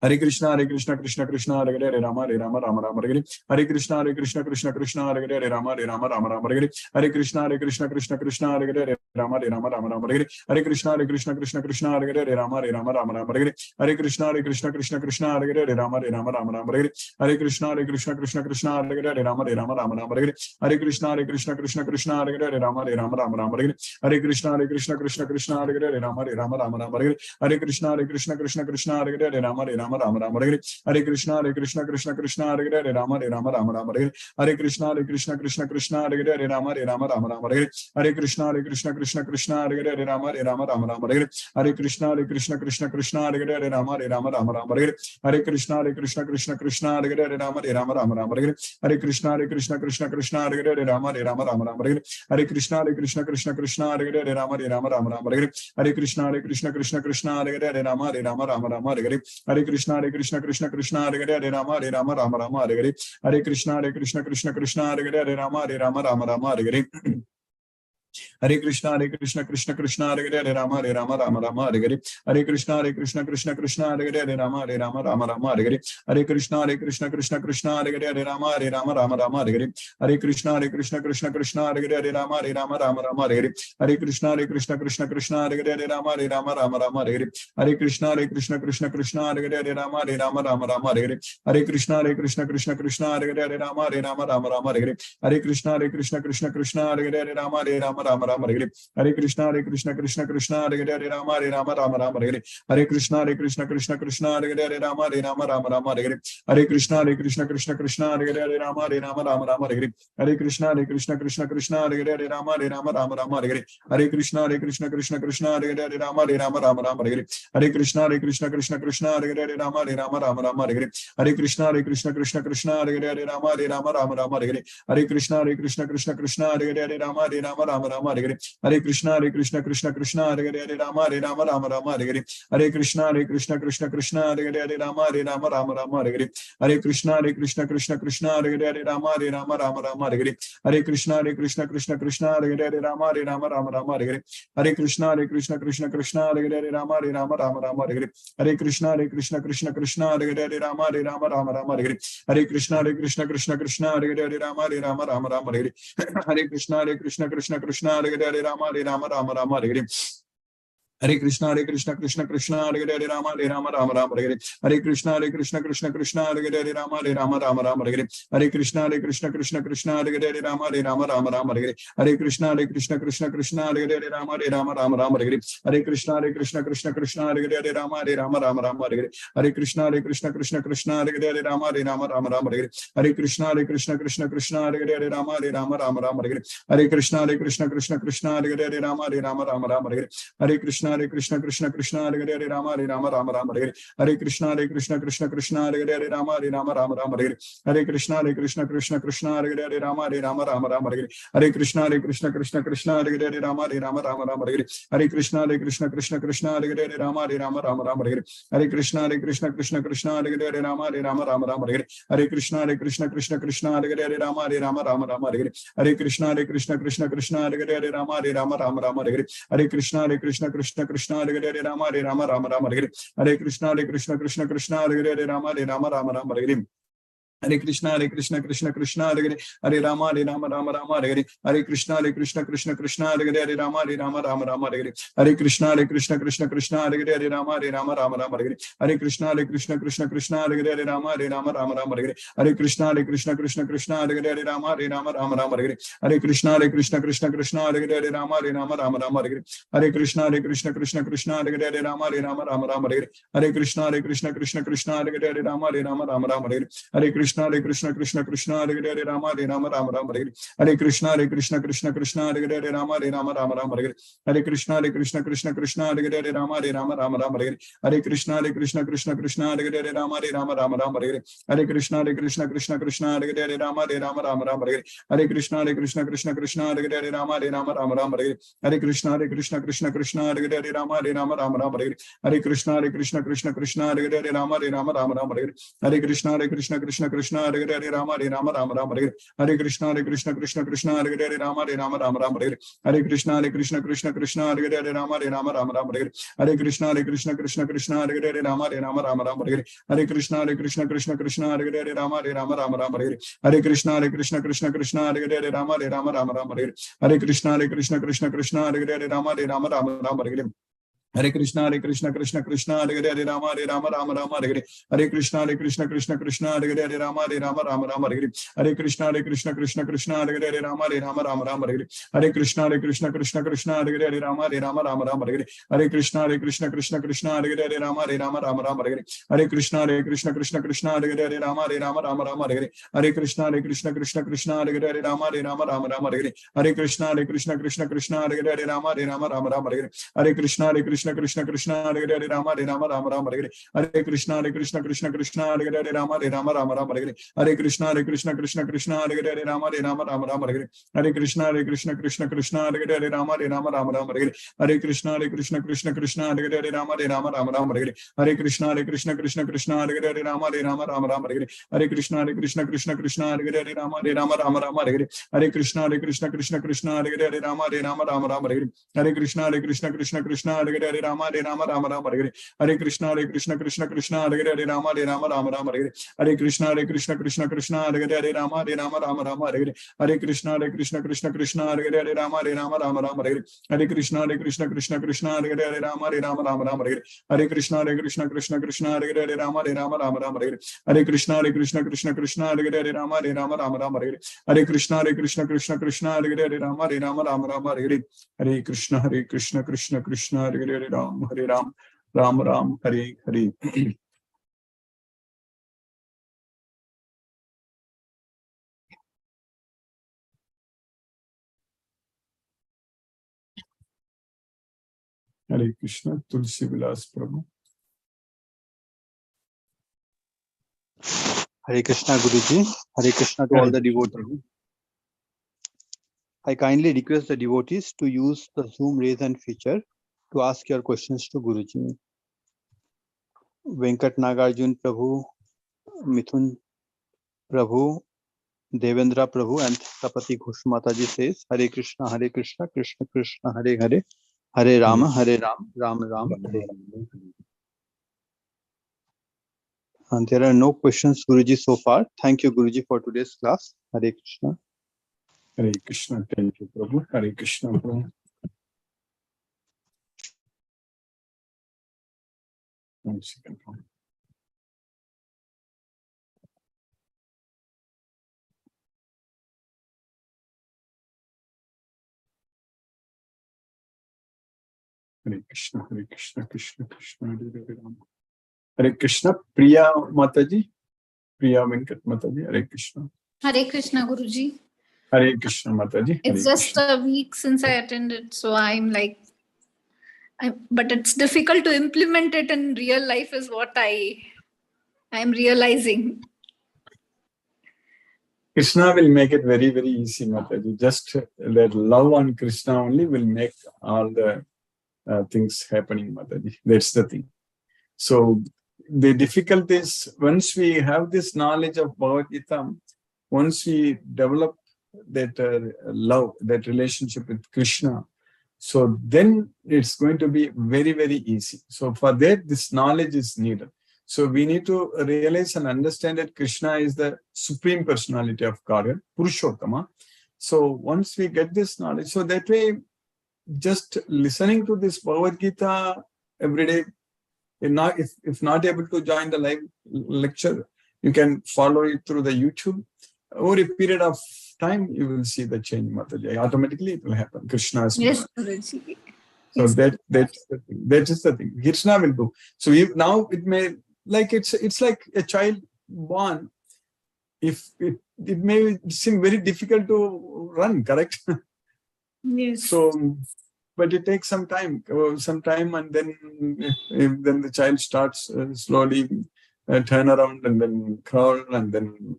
Hare Krishna Krishna Krishna Hare Hare Rama Rama Hare Hare Hare Krishna Krishna Krishna Hare Hare Rama Rama Hare Hare Hare Krishna Krishna Krishna Hare Hare Rama Rama Hare Hare Hare Krishna Krishna Krishna Hare Hare Rama Rama Hare Hare Hare Krishna Krishna Krishna Hare Hare Rama Rama Hare Hare Hare Krishna Krishna Krishna Hare Hare Rama Rama Hare Hare Hare Krishna Krishna Krishna Hare Hare Rama Rama Hare Hare Hare Krishna Krishna Krishna Hare Hare Rama Rama Hare Hare Hare Krishna Krishna Krishna Hare Hare Rama Rama Hare Hare Hare Krishna Krishna Hare Hare Rama Rama Hare Hare Hare Krishna Krishna Hare Hare Rama Rama Hare Hare Hare Krishna Krishna Hare Hare Rama Rama Hare Hare Hare Krishna Krishna Hare Hare Rama Rama Hare Hare Hare Krishna Krishna Hare Hare Rama Rama Hare Hare Hare Krishna Krishna Hare Hare Rama Rama Hare Hare Hare Krishna Krishna Hare Hare Rama Rama Hare Hare Hare Krishna Krishna Hare Hare Rama Rama Hare Hare Hare Krishna Krishna Hare Hare Rama Hare Hare Hare Krishna Krishna Hare Hare Rama Rama Hare Hare Hare Krishna Krishna Krishna Hare Hare Hare Rama Rama Rama Hare Hare. Hare Krishna Krishna Krishna Hare Hare Hare Rama Rama Hare Hare. Hare Krishna Krishna Krishna Hare Hare Hare Rama Rama Hare Hare. Hare Krishna Krishna Krishna Hare Hare Hare Rama Rama Hare Hare. Hare Krishna Krishna Krishna Hare Hare Hare Rama Rama Hare Hare. Hare Krishna Krishna Krishna Hare Hare Hare Rama Rama Hare Hare. Hare Krishna Krishna Krishna Hare Hare Hare Rama Rama Hare Hare. Hare Krishna Krishna Krishna Hare Hare Hare Rama Rama Hare Hare. Hare Krishna Krishna Hare Hare Rama Rama Hare Hare. Hare Krishna Krishna Krishna Hare Hare Rama Rama Hare Hare. Hare Krishna Krishna Krishna Hare Hare Rama Rama Hare Hare. Hare Krishna Krishna Krishna Hare Hare Rama Rama Hare Hare. Hare Krishna Krishna Krishna Hare Hare Rama Rama Hare Hare. Hare Krishna Krishna Krishna Hare Hare Rama Rama Hare Hare. Hare Krishna Krishna Krishna Hare Hare Rama Rama Hare Hare. Hare Krishna Krishna Krishna Hare Hare Rama Rama Hare Hare. Hare Krishna Krishna Krishna Hare Hare Rama Rama Hare Hare. Hare Krishna Krishna Krishna Hare Hare Rama Rama Hare Hare. Hare Krishna Krishna Krishna Hare Hare Rama Rama Hare Hare. Hare Krishna Krishna Krishna Hare Hare Rama Rama Hare Hare. Hare Krishna Krishna Krishna Hare Hare Rama Rama Hare Hare. Hare Krishna Krishna Krishna Hare Hare Rama Rama Hare Hare. Hare Krishna Krishna Krishna Hare Hare Rama Rama Hare Hare. Hare Krishna Krishna Krishna Hare Hare Rama Rama Hare Hare. Hare Krishna Krishna Hare Hare Rama Rama Hare Hare. Hare Krishna Krishna Krishna Hare Hare Rama Rama Hare Hare. Hare Krishna Krishna Krishna Hare Hare Rama Rama Hare Hare. Hare Krishna Krishna Krishna Hare Hare Rama Rama Hare Hare. Hare Krishna Krishna Krishna Hare Hare Rama Hare Hare. Hare Krishna Krishna Krishna Hare Hare Rama Rama Hare Hare. Hare Krishna Krishna Krishna Hare Hare Rama Rama Hare Hare. Hare Krishna Krishna Krishna Hare Hare Rama Rama Hare Hare. Hare Krishna Krishna Krishna Hare Hare Rama Rama Hare Hare. Hare Krishna Krishna Krishna Hare Hare Rama Rama Hare Hare. Hare Krishna Krishna Krishna Hare Hare Rama Rama Hare Hare. Hare Krishna Krishna Krishna Hare Hare Rama Rama Hare Hare. Hare Krishna Krishna Krishna Hare Hare Rama Rama Hare Hare. Hare Krishna Krishna Krishna Hare Hare Rama Rama Hare Hare. Hare Krishna Krishna Krishna Hare Hare Rama Rama Hare Hare. Hare Krishna Krishna Krishna Hare Hare Rama Rama Hare Hare. Hare Krishna Krishna Krishna Hare Hare Rama Rama Hare Hare. Hare Krishna Krishna Krishna Hare Hare Rama Rama Hare Hare. Hare Krishna Krishna Hare Hare. Hare Rama Rama Hare Hare. Hare Krishna Krishna Hare Hare Rama Rama Hare Hare. Hare Krishna Krishna Krishna Hare Hare Rama Rama Hare Hare. Hare Krishna Krishna Krishna Hare Hare Rama Rama Hare Hare. Hare Krishna Krishna Krishna Hare Hare Rama Rama Hare Hare. Hare Krishna Krishna Krishna Hare Hare Rama Rama Hare Hare. Hare Krishna Krishna Krishna Hare Hare Rama Rama Hare Hare. Hare Krishna Krishna Krishna Hare Hare Rama Rama Hare Hare. Hare Krishna Krishna Krishna Hare Hare Rama Rama Hare Hare. Hare Krishna Krishna Krishna Hare Hare Rama Rama Hare Hare. Hare Krishna Krishna Krishna Hare Hare Rama Rama Hare Hare. Hare Krishna Krishna Krishna Hare Hare Rama Rama Hare Hare. Hare Krishna Krishna Krishna Hare Hare Rama Rama Hare Hare. Hare Krishna Krishna Krishna Hare Hare Rama Rama Hare Hare. Hare Krishna Krishna Krishna Hare Hare Rama Rama Hare Hare. Hare Krishna Krishna Krishna Hare Hare Rama Rama Hare Hare. Hare Krishna Krishna Krishna Hare Hare Rama Rama Hare Hare. Hare Krishna Krishna Krishna Hare Hare Rama Rama Hare Hare. Hare Krishna Krishna Krishna Hare Hare Rama Rama Hare Hare. Hare Krishna Krishna Krishna Hare Hare Rama Rama Hare Hare. Hare Krishna Krishna Krishna Hare Hare Rama Rama Hare Hare. Hare Krishna Krishna Krishna Hare Hare Rama Rama Hare Hare. Hare Krishna Krishna Krishna Hare Hare Rama Rama Hare Hare. Hare Krishna Krishna Hare Hare Rama Rama Hare Hare. Hare Krishna Krishna Krishna Hare Hare Rama Rama Hare Hare. Hare Krishna Krishna Krishna Hare Hare Rama Rama Hare Hare. Hare Krishna Krishna Krishna Hare Hare Rama Rama Hare Hare. Hare Krishna Krishna Krishna Hare Hare Rama Rama Hare Hare. Hare Krishna Krishna Krishna Hare Hare Rama Rama Hare Hare. Hare Krishna Krishna Krishna Hare Hare Rama Rama Hare Hare. Hare Krishna Krishna Krishna Hare Hare Rama Rama Hare Hare. Hare Krishna Krishna Krishna Krishna Krishna Hare Hare Rama Rama Rama Hare Hare Krishna Krishna Krishna Hare Hare Rama Rama Rama Hare Hare Krishna Krishna Krishna Hare Hare Rama Rama Rama Hare Hare Krishna Krishna Krishna Hare Hare Rama Rama Rama Hare Hare Krishna Krishna Krishna Hare Hare Rama Rama Rama Hare Hare Krishna Krishna Krishna Hare Hare Rama Rama Rama Hare Hare Krishna Krishna Krishna Hare Hare Rama Rama Rama Hare Hare Krishna Krishna Krishna Hare Hare Rama Rama Rama Hare Hare Krishna Krishna Krishna Hare Hare Rama Rama Hare Hare Krishna Krishna Krishna Hare Hare Rama Rama Hare Hare Krishna Krishna Krishna Hare Hare Rama Rama Hare Hare Krishna Krishna Krishna Hare Hare Rama Rama Hare Hare Krishna Krishna Krishna Hare Hare Rama Rama Hare Hare Krishna Krishna Krishna Hare Hare Rama Rama Hare Hare Krishna Krishna Krishna Hare Hare Rama Rama Hare Hare Krishna Krishna Krishna Hare Hare Rama Rama Hare Hare Krishna Krishna Hare Hare Ram Hare Hare. Hare Krishna, Tulsi Vilas Prabhu. Hare Krishna Guruji, Hare Krishna to all the devotees. I kindly request the devotees to use the Zoom raise hand feature to ask your questions to Guruji. Venkat Nagarjun Prabhu, Mithun Prabhu, Devendra Prabhu and Tapati Ghosh Mataji says, Hare Krishna, Krishna Krishna, Hare Hare, Hare Rama, Rama Rama, Hare. And there are no questions, Guruji, so far. Thank you, Guruji, for today's class. Hare Krishna. Hare Krishna, thank you, Prabhu. Hare Krishna, Prabhu. One second. Hare Krishna, Krishna Krishna, Hare Hare Rama. Hare Krishna, Priya Mataji, Priya Venkat Mataji, Hare Krishna. Hare Krishna, Guruji. Hare Krishna, Mataji. It's just a week since I attended, so I'm like, but it's difficult to implement it in real life is what I'm realizing. Krishna will make it very, very easy, Mataji. Just that love on Krishna only will make all the things happening, Mataji. That's the thing. So the difficulty is once we have this knowledge of Bhagavad Gita, once we develop that love, that relationship with Krishna, so then it's going to be very, very easy. So for that, this knowledge is needed. So we need to realize and understand that Krishna is the supreme personality of Godhead, Purushottama. So once we get this knowledge, so that way, just listening to this Bhagavad Gita every day, if not able to join the live lecture, you can follow it through the YouTube. Over a period of time, you will see the change, Mataji. Automatically, it will happen. Krishna is yes, Guruji. so that's the thing. That is the thing. Krishna will do. So now it may it's like a child born. If it may seem very difficult to run, correct? Yes. So, but it takes some time, and then the child starts slowly turn around and then crawl and then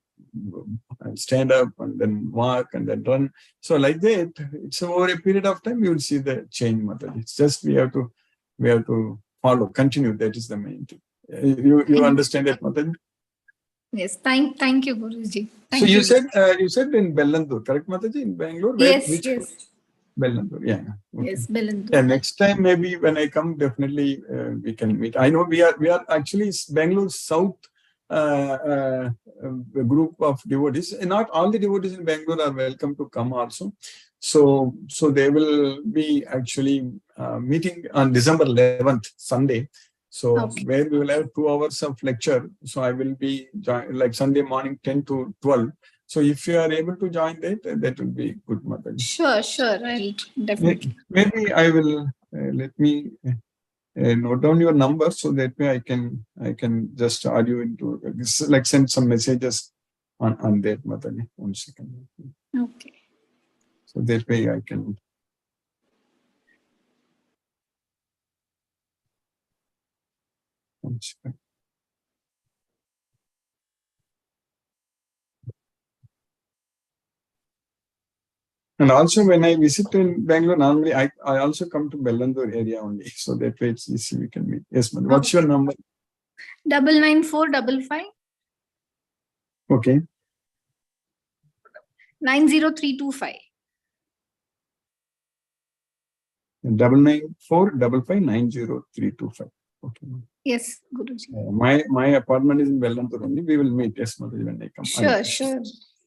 stand up and then walk and then run. So like that, it's over a period of time you will see the change, Mataji. It's just we have to follow, continue. That is the main thing. You understand that, Mataji? Yes. Thank you, Guruji. So you said in Bellandur, correct, Mataji? In Bangalore? Yes. Bellandur, yeah. Okay. Yes, Bellandur. Yeah, next time maybe when I come, definitely we can meet. I know we are actually Bangalore South group of devotees. And not all the devotees in Bangalore are welcome to come also. So they will be actually meeting on December 11th, Sunday. So where we will have 2 hours of lecture. So I will be like Sunday morning 10 to 12. So if you are able to join that will be good, Mataji. Sure. I'll definitely. Maybe I will let me note down your number so that way I can just add you into this, like send some messages on that, Mataji. 1 second. Okay. So that way I can. much. And also when I visit in Bangalore, normally I also come to Bellandur area only. So that way it's easy, we can meet. Yes, ma'am. What's your number? 99455 Okay. 90325. 99455900325. Okay. Yes, Guruji. My apartment is in Bellandur only. We will meet. Yes, Mataji, when I come. Sure, sure.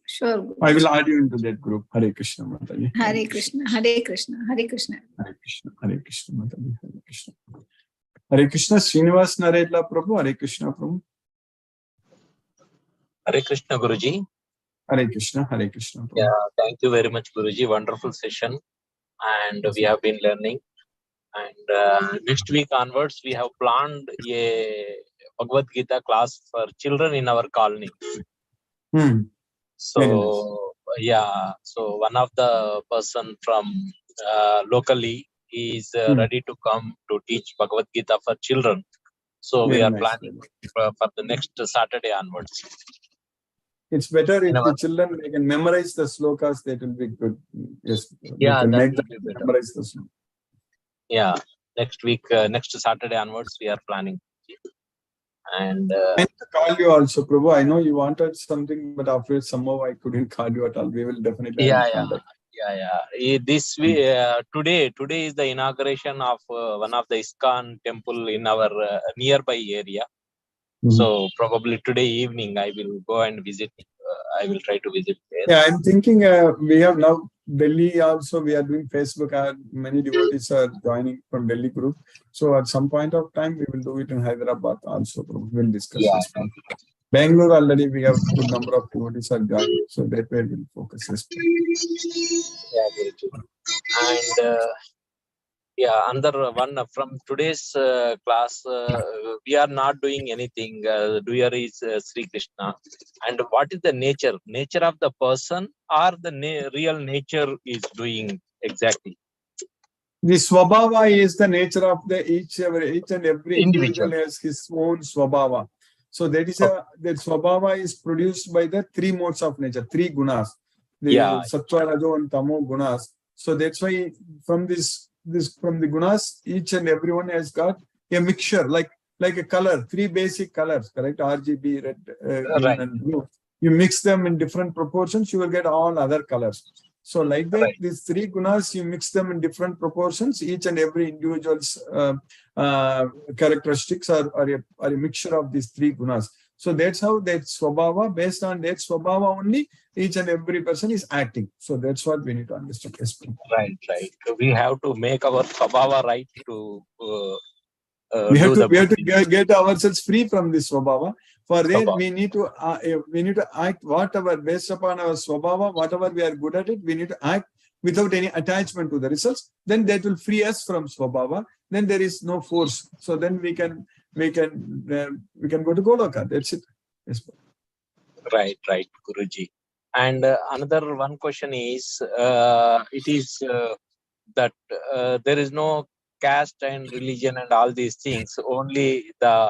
Sure, Guruji. I will add you into that group. Hare Krishna, Mataji. Hare Krishna, Hare Krishna, Hare Krishna. Hare Krishna, Hare Krishna, Mataji. Hare Krishna. Hare Krishna, Srinivas Narela Prabhu. Hare Krishna, Prabhu. Hare Krishna, Guruji. Hare Krishna, Hare Krishna. Prabhu. Yeah, thank you very much, Guruji. Wonderful session. And we have been learning. And next week onwards, we have planned a Bhagavad Gita class for children in our colony. So, yeah, so one of the person from locally is ready to come to teach Bhagavad Gita for children. So we are planning for the next Saturday onwards. It's better if the children they can memorize the slokas, that will be good. Yes. Yeah, can that make will them be better. Memorize the slokas. Yeah, next week, next Saturday onwards, we are planning. And I need to call you also, Prabhu. I know you wanted something, but after somehow I couldn't call you at all. We will definitely contact. This week, today is the inauguration of one of the ISKCON temple in our nearby area. So probably today evening I will go and visit. I will try to visit there. Yeah, I'm thinking we have now Delhi also. We are doing Facebook. Many devotees are joining from Delhi group. So at some point of time we will do it in Hyderabad also. We will discuss this point. Bangalore already we have good number of devotees are joining. So that way we'll focus this point. Yeah, very true. And another one from today's class, we are not doing anything. Doer is Sri Krishna. And what is the nature of the person, or the real nature is doing exactly? The swabhava is the nature of the each and every individual has his own swabhava. So that is that swabhava is produced by the three modes of nature, three gunas, the sattva, rajo, and tamo gunas. So that's why from from the gunas, each and everyone has got a mixture, like a color, three basic colors, correct? RGB, red, green, and blue. You mix them in different proportions, you will get all other colors. So like that, these three gunas, you mix them in different proportions. Each and every individual's characteristics are a mixture of these three gunas. So that's how that swabhava, based on that swabhava only, each and every person is acting. So that's what we need to understand. Right. We have to make our swabhava right to we have to get ourselves free from this swabhava. For that, we need to act whatever based upon our swabhava, whatever we are good at it. We need to act without any attachment to the results. Then that will free us from swabhava. Then there is no force. So then we can go to Goloka. That's it. Yes. Right, Guruji. And another one question is, it is that there is no caste and religion and all these things. Only the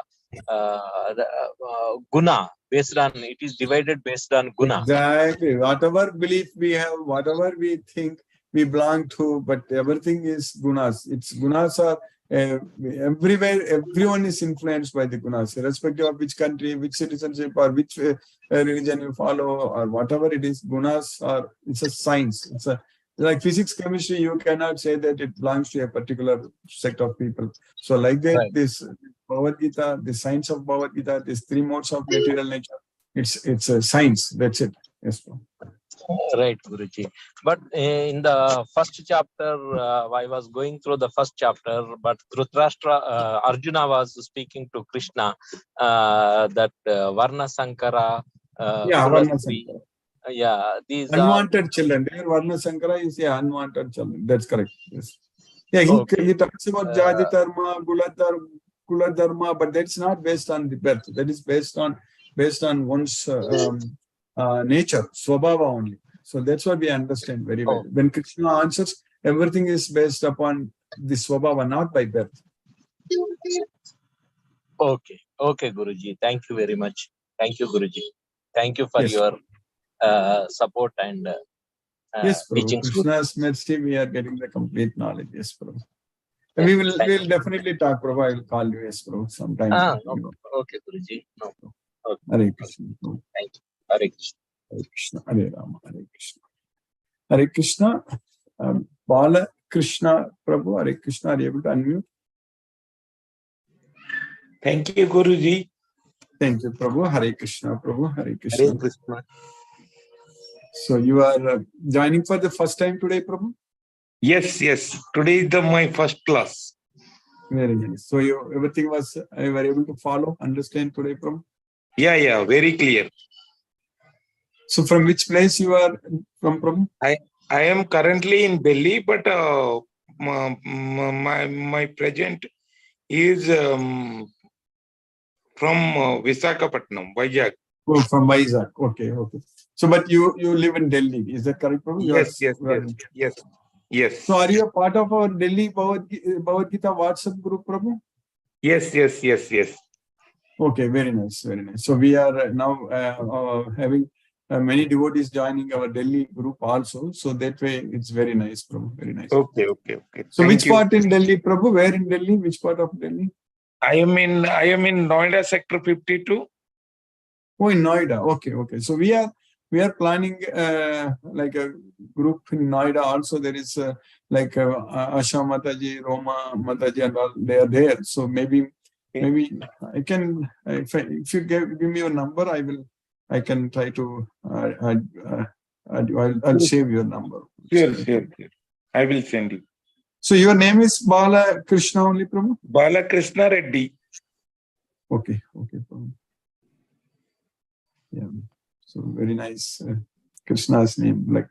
guna based on, it is divided based on guna. Exactly. Whatever belief we have, whatever we think we belong to, but everything is gunas. It's gunas are everywhere. Everyone is influenced by the gunas, irrespective of which country, which citizenship, or which religion you follow, or whatever it is. Gunas are, it's a science. It's a like physics, chemistry. You cannot say that it belongs to a particular sect of people. So like that, this Bhagavad Gita, the science of Bhagavad Gita, these three modes of material nature. It's a science. That's it. Yes. Right, Guruji. But in the first chapter, I was going through the first chapter, but Dhritarashtra, Arjuna was speaking to Krishna that Varna Sankara. Varna Sankara. These unwanted children. There, Varna Sankara is unwanted children. That's correct. Yes. Yeah, he talks about Jadi Dharma, Kula Dharma, but that's not based on the birth. That is based on one's nature, swabhava only. So that's what we understand very well. When Krishna answers, everything is based upon the swabhava, not by birth. Okay, okay, Guruji. Thank you very much. Thank you, Guruji. Thank you for Yes, your support and yes, Prabhu. teachings. Krishna's mercy, we are getting the complete knowledge. Yes, Prabhu. Yes, We will thank we'll definitely talk, Prabhu. I will call you, yes, Prabhu, sometime. No, okay, Guruji. No. Okay. Hare Krishna. Prabhu. Thank you. Hare Krishna. Hare Krishna. Hare Rama. Hare Krishna. Hare Krishna. Bala Krishna, Prabhu. Hare Krishna. Are you able to unmute? Thank you, Guruji. Thank you, Prabhu. Hare Krishna, Prabhu. Hare Krishna. Hare Krishna. So you are joining for the first time today, Prabhu? Yes, yes. Today is my first class. Very nice. So everything was, you were able to follow, understand today, Prabhu? Yeah, very clear. So from which place you are from, Prabhu? I am currently in Delhi, but my present is from Visakhapatnam, Vizag. Oh, from Vizag. Okay. So, but you live in Delhi. Is that correct, Prabhu? Yes. So are you a part of our Delhi Bhagavad Gita WhatsApp group, Prabhu? Yes. Okay, very nice. So we are now having many devotees joining our Delhi group also. So that way it's very nice, Prabhu. Very nice. Okay. So which part in Delhi, Prabhu? Where in Delhi? Which part of Delhi? I am in Noida sector 52. Oh, in Noida. Okay. So we are planning like a group in Noida also. There is like Asha Mataji, Roma Mataji and all, they are there. So maybe I can, if you give me your number, I can try to I'll save your number. Sure. I will send you. So your name is Bala Krishna only, Prabhu? Bala Krishna Reddy. Okay, Prabhu. Yeah. So very nice Krishna's name, like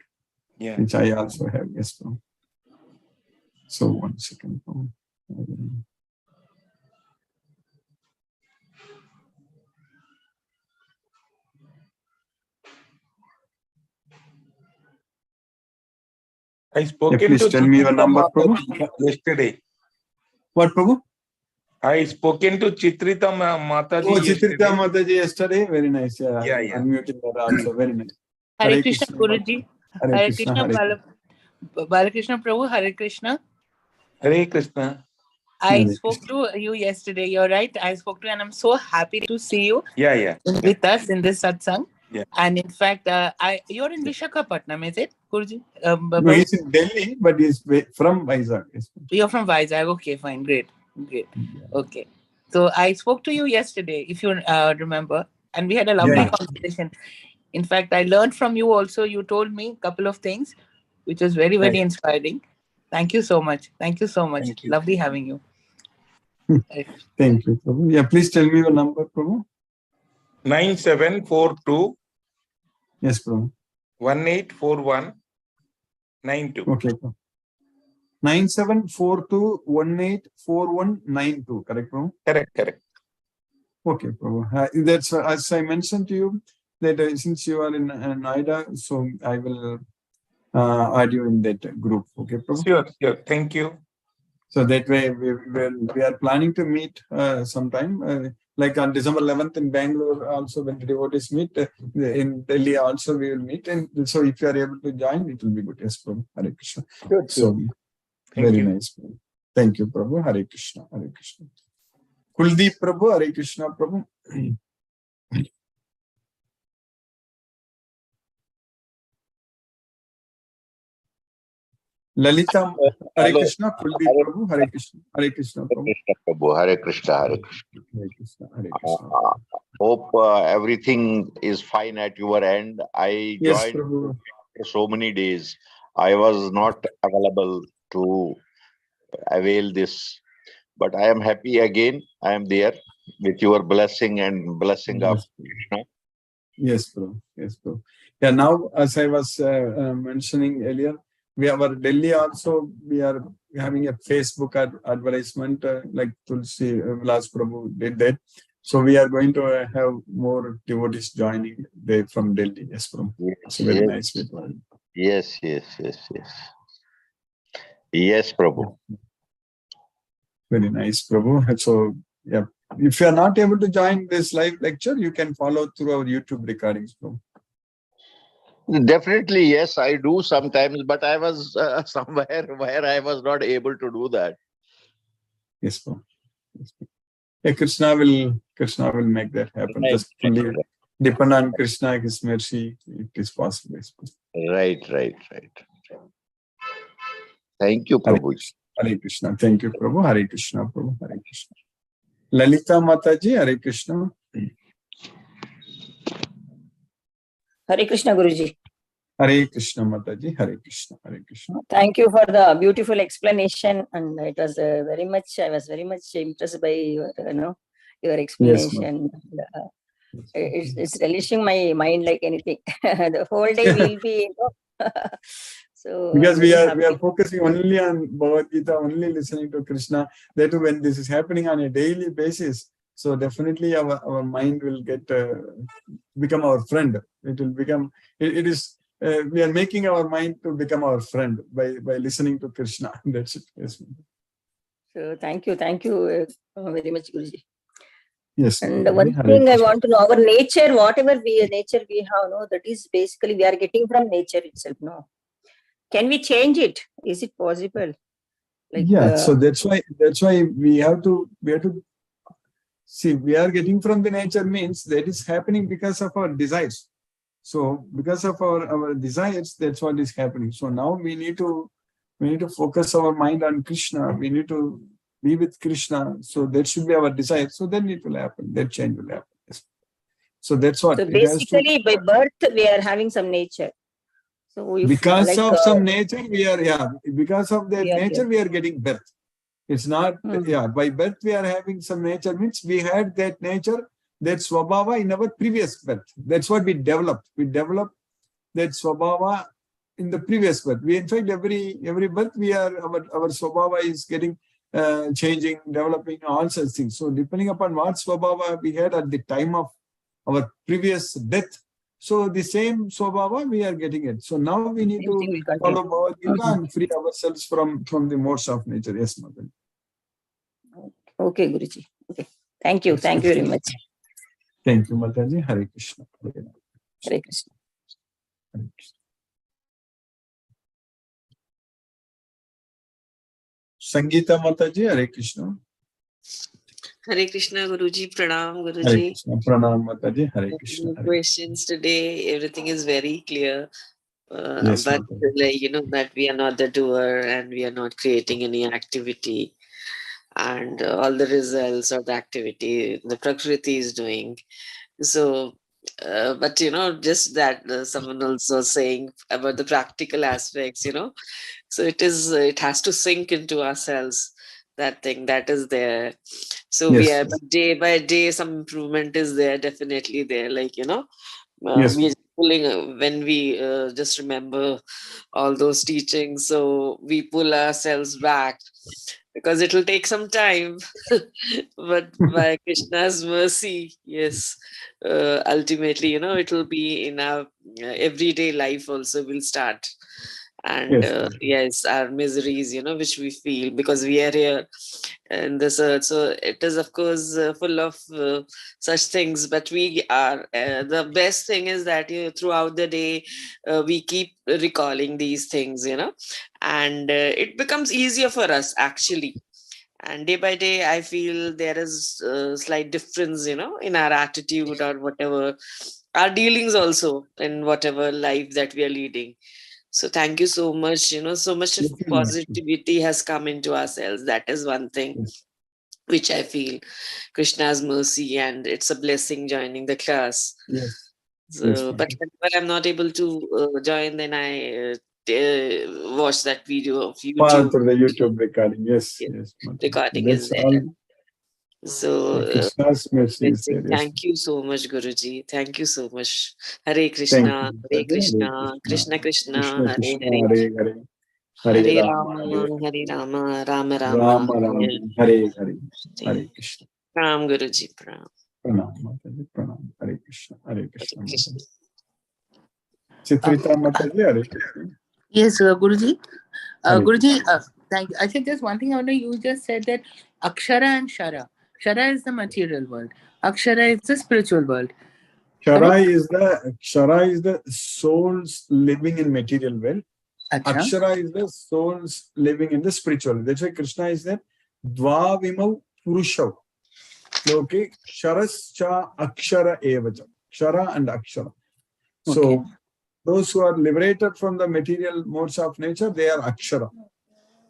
which I also have. Yes, Prabhu. So 1 second, Prabhu. I spoken please to tell me your number, Prabhu. Yesterday. What, Prabhu? I spoken to Chitrita Mataji Chitrita Mataji yesterday. Very nice. Yeah. Unmuting her also. Very nice. Hare Krishna, Guruji. Hare Krishna. Balakrishna Prabhu, Hare Krishna. Hare Krishna. I spoke to you yesterday. You're right. I spoke to you, and I'm so happy to see you. With us in this satsang. Yeah. And in fact, you're in Visakhapatnam, is it, Guruji? No, he's in Delhi, but he's from Vizag. You're from Vizag. Okay, fine, great. Okay. So I spoke to you yesterday, if you remember, and we had a lovely conversation. In fact, I learned from you also. You told me a couple of things, which was very, very inspiring. Thank you so much. Thank you so much. Lovely having you. Thank you, Prabhu. Yeah, please tell me your number, Prabhu. 9742. Yes, Prabhu. 184192. Okay, Prabhu. 9742184192. Correct, Prabhu? Correct. Okay, Prabhu. That's as I mentioned to you that since you are in Noida, so I will add you in that group. Okay, Prabhu? Sure. Thank you. So that way we are planning to meet sometime, like on December 11th in Bangalore also when the devotees meet. In Delhi also we will meet. And so if you are able to join, it will be good. Yes, Prabhu. Hare Krishna. Sure. So very nice, Prabhu. Thank you, Prabhu. Hare Krishna. Kuldeep Prabhu. Hare Krishna, Prabhu. Lalita, Hare Krishna, Kuldeep Prabhu, Hare Krishna, Prabhu. Hare Krishna. Hope everything is fine at your end. I joined for so many days. I was not available to avail this, but I am happy again. I am there with your blessing and blessing of Krishna. Yes, Prabhu. Yeah, now as I was mentioning earlier, our Delhi also, we are having a Facebook advertisement like Tulsi Vilas Prabhu did that. So we are going to have more devotees joining there from Delhi. Yes, Prabhu. It's very nice people. Yes, Prabhu. Very nice, Prabhu. So yeah, If you are not able to join this live lecture, you can follow through our YouTube recordings, bro. Definitely, yes, I do sometimes, but I was somewhere where I was not able to do that. Yes, bro. Yes, bro. Yeah, Krishna will make that happen. Right, Just only depend on Krishna, His mercy. It is possible. right. Thank you, Prabhuji. Hare Krishna. Thank you, Prabhu. Hare Krishna, Prabhu. Hare Krishna. Lalita Mataji, Hare Krishna. Hare Krishna, Guruji. Hare Krishna, Mataji. Hare Krishna. Hare Krishna. Thank you for the beautiful explanation, and it was I was very much impressed by your explanation. Yes, It's relishing my mind like anything. The whole day we'll be, so because we happy. are focusing only on Bhagavad Gita, only listening to Krishna. That when this is happening on a daily basis, so definitely our mind will get become our friend. It will become. It is. We are making our mind to become our friend by listening to Krishna. That's it. Yes. So thank you very much, Guruji. Yes. And one thing I want to know, our nature, whatever nature we have, that is basically we are getting from nature itself. No, can we change it? Is it possible? So that's why we have to see. We are getting from the nature means that is happening because of our desires. So because of our desires, that's what is happening. So now we need to focus our mind on Krishna. We need to be with Krishna. So that should be our desire. So then it will happen. That change will happen. So that's what. So basically, by birth we are having some nature. So because of some nature, because of that nature we are getting birth. It's not by birth we are having some nature means we had that nature. That swabhava in our previous birth. That's what we developed. We developed that swabhava in the previous birth. We, in fact, every birth we are our swabhava is getting changing, developing, all such things. So depending upon what swabhava we had at the time of our previous death, so the same swabhava we are getting it. So now we need to follow Bhagavad Gita and free ourselves from the modes of nature. Yes, Mother. Okay, Guruji. Okay, thank you very much. Thank you, Mataji. Hare Krishna. Hare Krishna. Hare Krishna. Sangeeta Mataji, Hare Krishna. Hare Krishna, Guruji. Pranam, Guruji. Hare Krishna. Pranam, Mataji. Hare Krishna. No questions today. Everything is very clear. Yes, but that we are not the doer and we are not creating any activity. And all the results of the activity the Prakriti is doing. So, but just that someone also saying about the practical aspects, so it has to sink into ourselves, that thing that is there. So we are day by day, some improvement is there, definitely there. We are pulling when we just remember all those teachings. So we pull ourselves back because it will take some time, but by Krishna's mercy, yes, ultimately, it will be in our everyday life also will start. And yes, our miseries, which we feel because we are here in this earth. So it is, of course, full of such things, but we are, the best thing is that throughout the day, we keep recalling these things, and it becomes easier for us actually. And day by day, I feel there is a slight difference, in our attitude or whatever, our dealings also in whatever life that we are leading. So thank you so much. So much of positivity has come into ourselves. That is one thing which I feel Krishna's mercy, and it's a blessing joining the class. Yes. So, but whenever I'm not able to join, then I watch that video of YouTube. For the YouTube recording, yes. Recording is there. So, Krishna's mercy is there. Yes. Thank you so much, Guruji. Thank you so much. Hare Krishna, Hare Krishna, Krishna Krishna, Hare Hare. Hare Rama, Rama Rama, Hare Hare. Hare Krishna. Pranam, Guruji. Pranam. Pranam, Mataji. Pranam. Hare Krishna. Hare Krishna. Chitrita Mataji. Hare Krishna. Yes, Guruji. Guruji, thank you. I said just one thing. You just said that Akshara and Shara. Kshara is the material world. Akshara is the spiritual world. Kshara is the souls living in material world. Akshara is the souls living in the spiritual world. That's why Krishna is there. Dva vimau purushav. Okay, Ksharascha Akshara evacha. Kshara and Akshara. So those who are liberated from the material modes of nature, they are Akshara.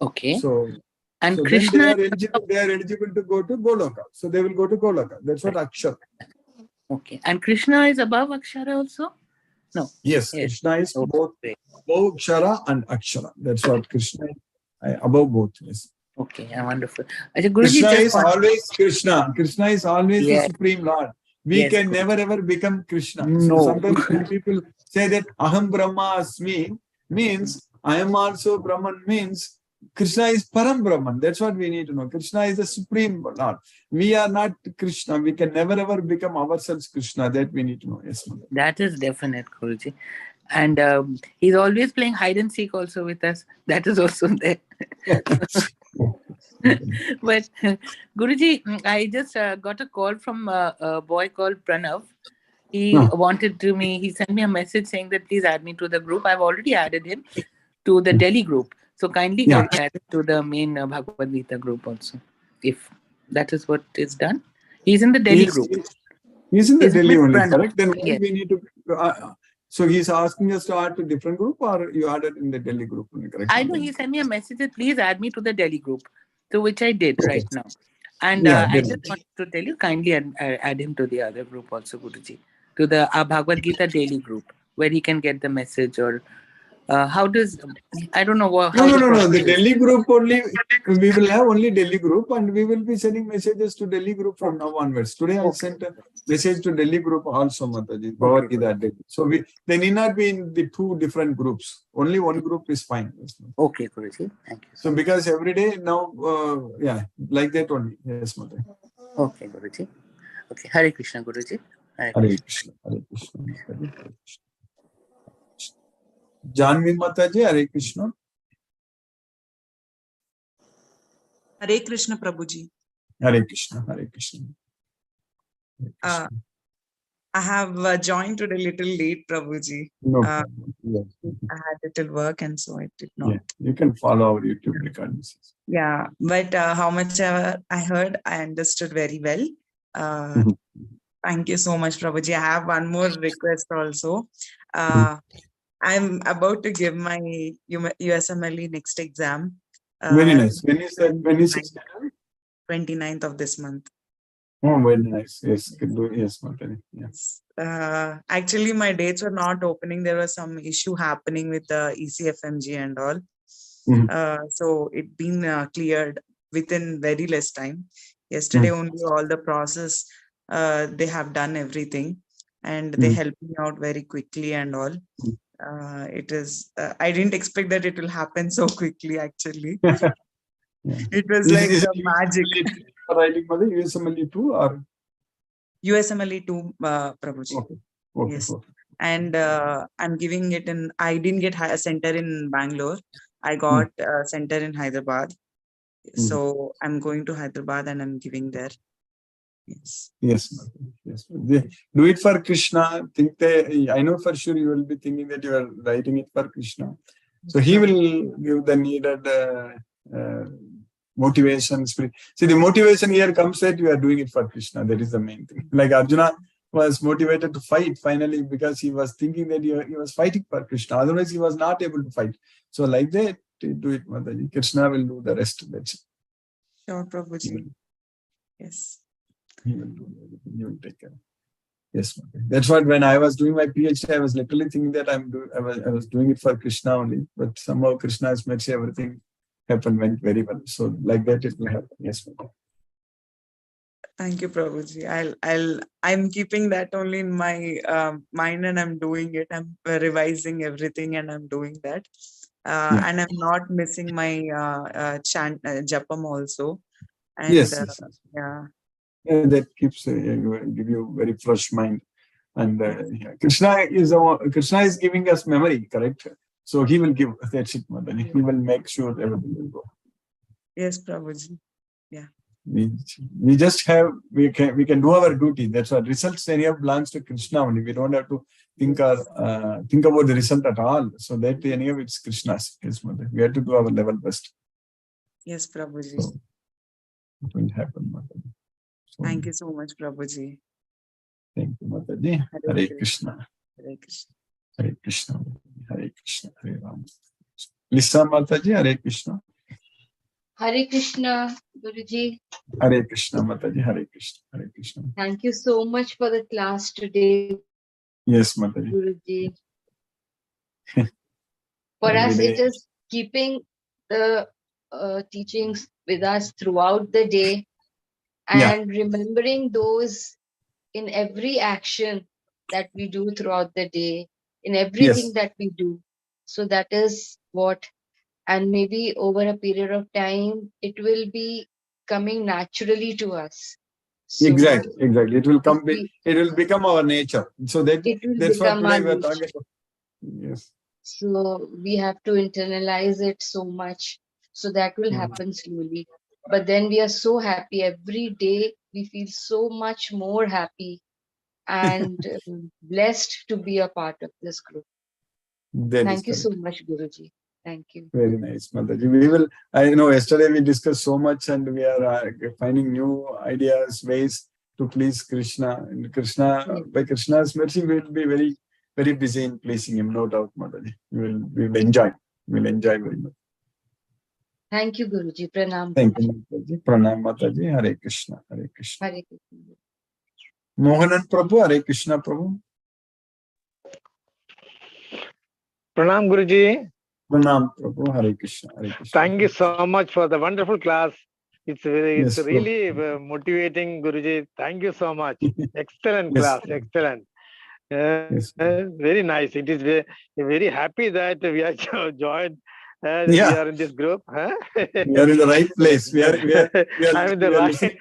Okay. So Krishna, then they are eligible to go to Goloka. So they will go to Goloka. That's what Akshara. Okay. And Krishna is above Akshara also? No. Yes, Krishna is both above Kshara and Akshara. That's what Krishna is above both. Yes. Okay, wonderful. Krishna is always Krishna. Krishna is always the Supreme Lord. We can never ever become Krishna. No. So sometimes when people say that Aham Brahma Asmi means I am also Brahman means Krishna is Param Brahman. That's what we need to know. Krishna is the Supreme Lord. We are not Krishna. We can never ever become ourselves Krishna. That we need to know. Yes, ma'am. That is definite, Guruji. And he's always playing hide and seek also with us. That is also there. But Guruji, I just got a call from a boy called Pranav. He he sent me a message saying that please add me to the group. I've already added him to the Delhi group. So kindly get added to the main Bhagavad Gita group also. If that is what is done. He's in the Delhi group. He's in the Delhi only, Pranav. correct? Then why we need to... so he's asking us to add to different group or you added in the Delhi group only, correct? I know he sent me a message that please add me to the Delhi group. So which I did right now. And I just wanted to tell you, kindly add him to the other group also, Guruji. To the Bhagavad Gita daily group, where he can get the message or how does, I don't know how. No. The Delhi group only, we will have only Delhi group and we will be sending messages to Delhi group from now onwards. Today I sent a message to Delhi group also, Mataji, Bhagavad Gita Delhi. So they need not be in the two different groups. Only one group is fine. Okay, Guruji. Thank you. So because every day now, like that only. Yes, Mataji. Okay, Guruji. Okay, Hare Krishna, Guruji. Hare Krishna. Hare Krishna. Hare Krishna. Janvi Mataji, Hare Krishna. Hare Krishna, Prabhuji. Hare Krishna. Hare Krishna. I have joined today a little late, Prabhuji. No I problem. had little work and so I did not. Yeah, you can follow our YouTube recordings. Yeah, but how much I heard, I understood very well. Thank you so much, Prabhuji. I have one more request also. I'm about to give my USMLE next exam. Very nice. When is that? When is it? 29th of this month. Oh, very nice. Yes, yes, Mataji. Yes. Actually, my dates were not opening. There was some issue happening with the ECFMG and all. So it been cleared within very less time. Yesterday only all the process, they have done everything and they helped me out very quickly and all. It is, I didn't expect that it will happen so quickly actually. It was like magic. Writing Mother, USMLE 2 or? USMLE 2, Prabhuji. Okay. Yes. And I'm giving it in, I didn't get a center in Bangalore. I got a center in Hyderabad. So I'm going to Hyderabad and I'm giving there. Yes. Yes. Do it for Krishna. I know for sure you will be thinking that you are writing it for Krishna. So he will give the needed motivation. See, the motivation here comes that you are doing it for Krishna. That is the main thing. Like Arjuna was motivated to fight finally because he was thinking that he was fighting for Krishna. Otherwise, he was not able to fight. So like that, do it, Mataji. Krishna will do the rest. That's it. Sure, Prabhuji. Yes. He will do everything. He will take care. Yes, Mataji. That's what when I was doing my PhD, I was literally thinking that I was doing it for Krishna only. But somehow Krishna has made everything happen went very well. So like that it will happen. Yes, Mataji. Thank you, Prabhuji. I'm keeping that only in my mind and I'm doing it. I'm revising everything and I'm doing that. And I'm not missing my japam also. And, yes. Yeah. That keeps give you very fresh mind. And Krishna is giving us memory, correct? So he will give that shit, Madani. He will make sure everything will go. Yes, Prabhuji. Yeah. we just have, we can do our duty. That's what results anyhow belongs to Krishna only. We don't have to think about the result at all. So that anyhow it's Krishna's. Yes, Mother. We have to do our level best. Yes, Prabhuji. So it will happen, Mother. So, thank you so much, Prabhuji. Thank you, Mataji. Hare Krishna. Hare Krishna. Hare Krishna. Hare Krishna. Hare Ram. Lisa Mataji, Hare Krishna. Hare Krishna, Guruji. Hare Krishna, Mataji. Hare Krishna. Hare Krishna. Thank you so much for the class today, Yes, Mataji. Guruji. For us, it is keeping the teachings with us throughout the day and remembering those in every action that we do throughout the day, in everything that we do. So that is what, and maybe over a period of time, it will be coming naturally to us. So Exactly. It will come. It will become our nature. So that's what today we are talking about. Yes. So we have to internalize it so much. So that will happen slowly. But then we are so happy every day. We feel so much more happy and blessed to be a part of this group. Thank you so much, Guruji. Thank you. Very nice, Mataji. We will, I know yesterday we discussed so much and we are finding new ideas, ways to please Krishna. And Krishna, by Krishna's mercy, we will be very, very busy in pleasing him, no doubt, Mataji. We will enjoy. We will enjoy very much. Thank you, Guruji. Pranam. Thank you, Mataji. Pranam, Mataji. Hare Krishna. Hare Krishna. Hare Krishna. Mohanan Prabhu, Hare Krishna Prabhu. Pranam Guruji. Pranam Prabhu, Hare Krishna. Hare Krishna. Thank you so much for the wonderful class. It's really motivating, Guruji. Thank you so much. Excellent class. Excellent. Very nice. It is very happy that we are joined. We are in this group. Huh? We are in the right place. We are I'm in the right,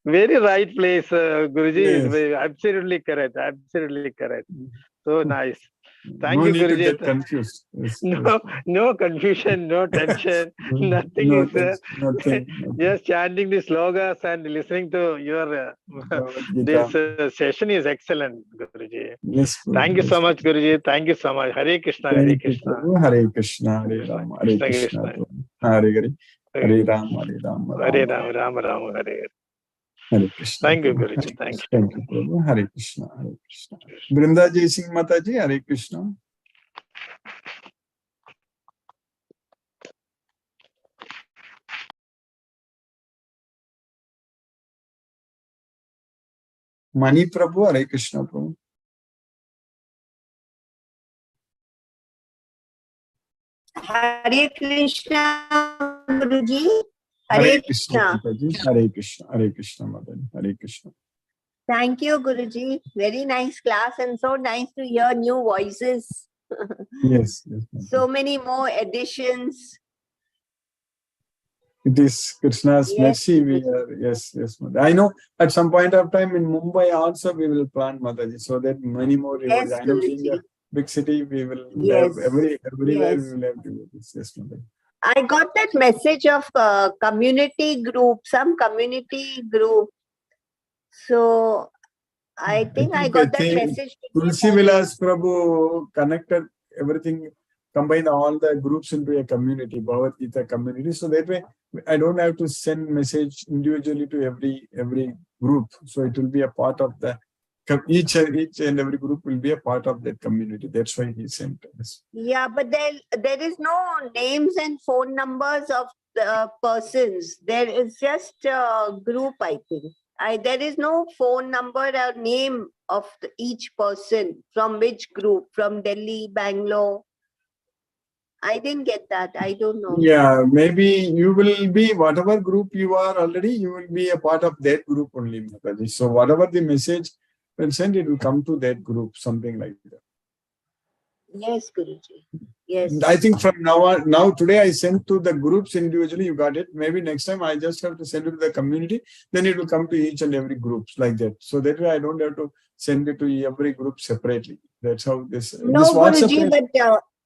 very right place, Guruji. Yes. Absolutely correct. Absolutely correct. So nice. Thank you, Guruji. To get confused. Yes, no confusion, no tension, nothing is there. Nothing. Just chanting the slogas and listening to your this session is excellent, Guruji. Yes. Thank you so much, Guruji. Thank you so much. Hare Krishna, Hare Krishna. Hare Krishna, Hare Rama, Hare Krishna, Hare Hare, Hare Rama, Hare Rama, Hare Rama, Rama Rama, Hare. Hare Krishna. Thank you, Guruji. Thank you. Thank you, Prabhu. Hare Krishna. Hare Krishna. Brinda Jai Singh Mataji, Hare Krishna. Mani Prabhu, Hare Krishna Prabhu. Hare Krishna, Guruji. Hare Krishna, Mataji. Hare Krishna. Hare Krishna, Mataji. Hare Krishna. Thank you, Guruji. Very nice class and so nice to hear new voices. Yes. So many more additions. It is Krishna's mercy. We are, yes, Mataji. I know at some point of time in Mumbai also we will plant, Mataji, so that many more rivers. I know being a big city, we will have everywhere we will have devotees. Yes, Mataji. I got that message of community group, some community group. So I think I got that message. Tulsi Vilas Prabhu connected everything, combined all the groups into a community, Bhagavad Gita community. So that way I don't have to send message individually to every group. So it will be a part of the each and every group will be a part of that community. That's why he sent us. Yeah, but there is no names and phone numbers of the persons. There is just a group, I think. There is no phone number or name of each person from which group, from Delhi, Bangalore. I didn't get that. I don't know. Yeah, maybe you will be, whatever group you are already, you will be a part of that group only, Mataji. So whatever the message when sent, it will come to that group, something like that. Yes, Guruji. Yes. I think from now on, now today I sent to the groups individually, you got it. Maybe next time I just have to send it to the community, then it will come to each and every groups like that. So that way I don't have to send it to every group separately. That's how this. No, this Guruji, but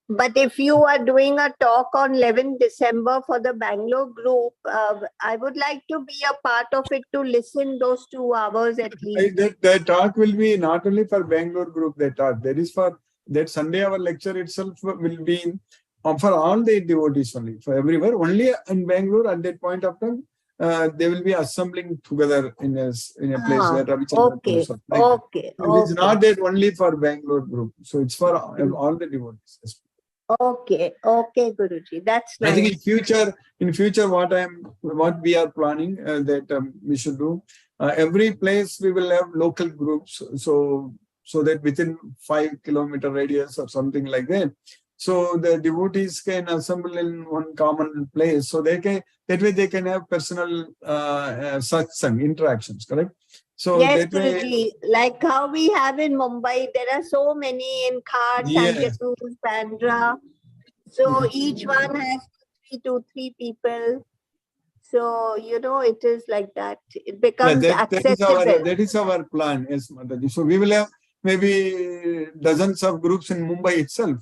But if you are doing a talk on 11 December for the Bangalore group, I would like to be a part of it to listen those 2 hours at least. That talk will be not only for Bangalore group, that talk. That is for that Sunday, our lecture itself will be for all the devotees only, for everywhere. Only in Bangalore at that point of time, they will be assembling together in a place where Ravichandran Okay, Prabhu. okay, It is not that only for Bangalore group. So it's for all the devotees. Okay, okay, Guruji. That's nice. I think in future, what we are planning that we should do. Every place we will have local groups, so that within 5-kilometer radius or something like that. So the devotees can assemble in one common place. So that way they can have personal satsang interactions. Correct. So yes, that way, Guruji, like how we have in Mumbai, there are so many in Khar, Santa Cruz, Bandra. So each one has 2-3 people. So, it is like that. It becomes accessible. That is our plan, yes, Mataji. So we will have maybe dozens of groups in Mumbai itself.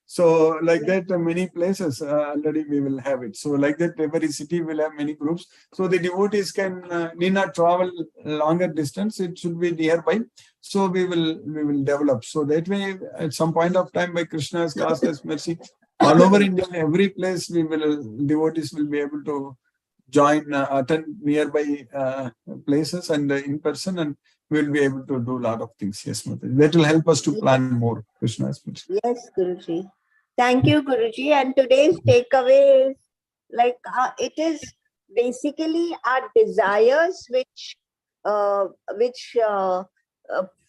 So like that, many places already we will have it. So like that, every city will have many groups. So the devotees need not travel longer distance. It should be nearby. So we will develop. So that way, at some point of time, by Krishna's causeless mercy, all over India, every place devotees will be able to join, attend nearby places and in person, and we'll be able to do a lot of things. Yes, Mataji. That will help us to plan more. Krishna's mercy. Yes, Guruji. Thank you, Guruji. And today's takeaway is it is basically our desires which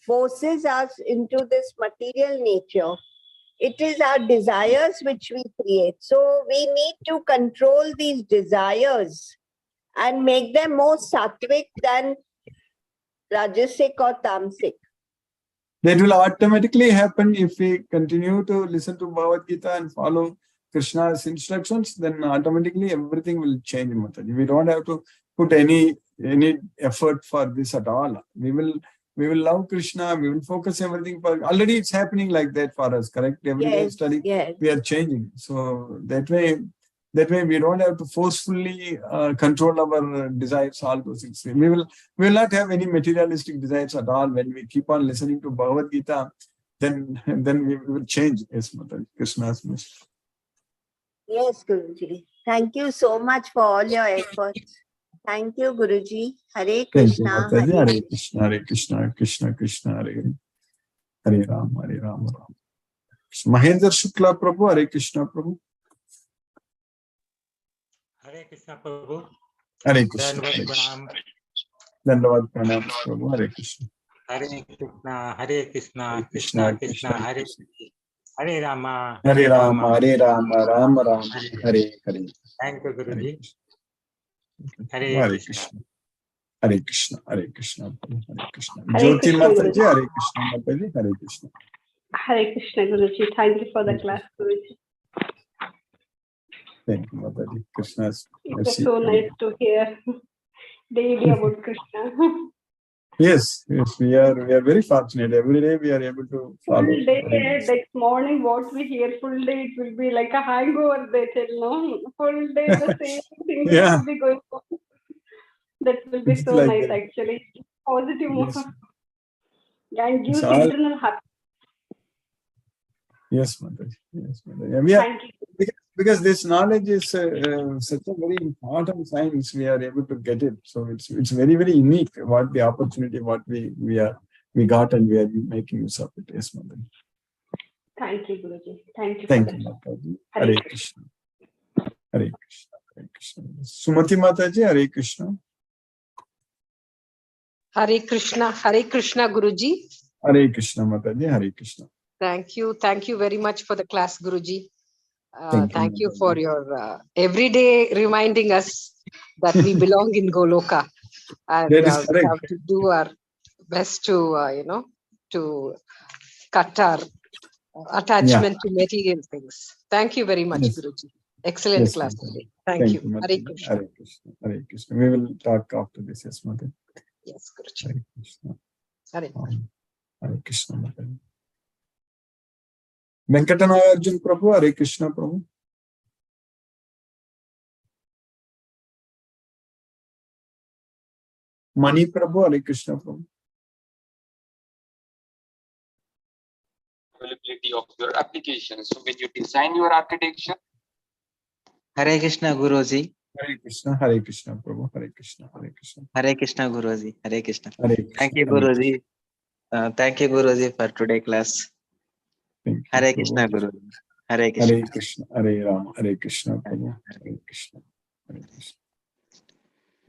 forces us into this material nature. It is our desires which we create. So we need to control these desires and make them more sattvic than rajasic or tamasic. That will automatically happen if we continue to listen to Bhagavad Gita and follow Krishna's instructions. Then automatically everything will change, Mataji. We don't have to put any effort for this at all. We will love Krishna. We will focus everything for. Already it's happening like that for us. Correct? Every day study, we are changing. So that way we don't have to forcefully control our desires, all those things. We will not have any materialistic desires at all. When we keep on listening to Bhagavad Gita, then we will change. Yes, Mataji. Krishna's mercy. Yes, Guruji. Thank you so much for all your efforts. Thank you, Guruji. Hare Krishna. Thank you, Hare Krishna. Hare Krishna. Krishna Krishna. Hare Hare Ram. Hare Ram. Ram. Mahendra Shukla Prabhu. Hare Krishna Prabhu. Hare Krishna Prabhu. Hare Krishna. Dandavad Pranam Prabhu. Hare Krishna. Hare Krishna. Hare Krishna. Krishna Krishna. Hare Hare Rama. Hare Rama. Hare Rama. Rama Rama. Hare Hare. Thank you, Guruji. Hare Krishna. Hare Krishna. Hare Krishna. Hare Krishna. Jyoti Mataji. Hare Krishna Mataji. Hare Krishna. Hare Krishna, Guruji. Thank you for the class, Guruji. Thank you, Mataji. Krishna's It was so nice to hear daily about Krishna. Yes, we are very fortunate. Every day we are able to follow. Full day, next morning, what we hear, full day, it will be like a hangover, they tell, no? Full day, the same thing will be going on. That will be so nice, actually. Positive mood. And gives internal happiness. Yes, Mataji. Yes, Mataji. Thank you. Because this knowledge is such a very important science, we are able to get it. So it's very, very unique what the opportunity, what we got, and we are making use of it. Yes, Mataji. Thank you, Guruji. Thank you. Thank you, Mataji. Hare Krishna. Hare Krishna. Hare Krishna. Sumati Mataji, Hare Krishna. Hare Krishna. Hare Krishna, Guruji. Hare Krishna, Mataji. Hare Krishna. Thank you. Thank you very much for the class, Guruji. Thank you for your everyday reminding us that we belong in Goloka, and we have to do our best to to cut our attachment to material things. Thank you very much, Guruji. Excellent class today. Thank you. Hare Krishna. Hare Krishna. Hare Krishna. We will talk after this. Yes, Mataji. Yes, Guruji. Hare Krishna. Hare Krishna. Hare Krishna. Venkatanagarjun Prabhu, Hare Krishna Prabhu. Mani Prabhu, Hare Krishna Prabhu. Availability of your application. So when you design your architecture, Hare Krishna Guruji. Hare Krishna Prabhu, Hare Krishna, Hare Krishna. Hare Krishna Guruji, Hare Krishna. Hare Krishna. Thank you Guruji. Thank you Guruji for today class. Hare Krishna Guruji. Hare Krishna. Hare Krishna, Hare Rama, Hare Krishna Prabhu, Hare Krishna, Hare Krishna.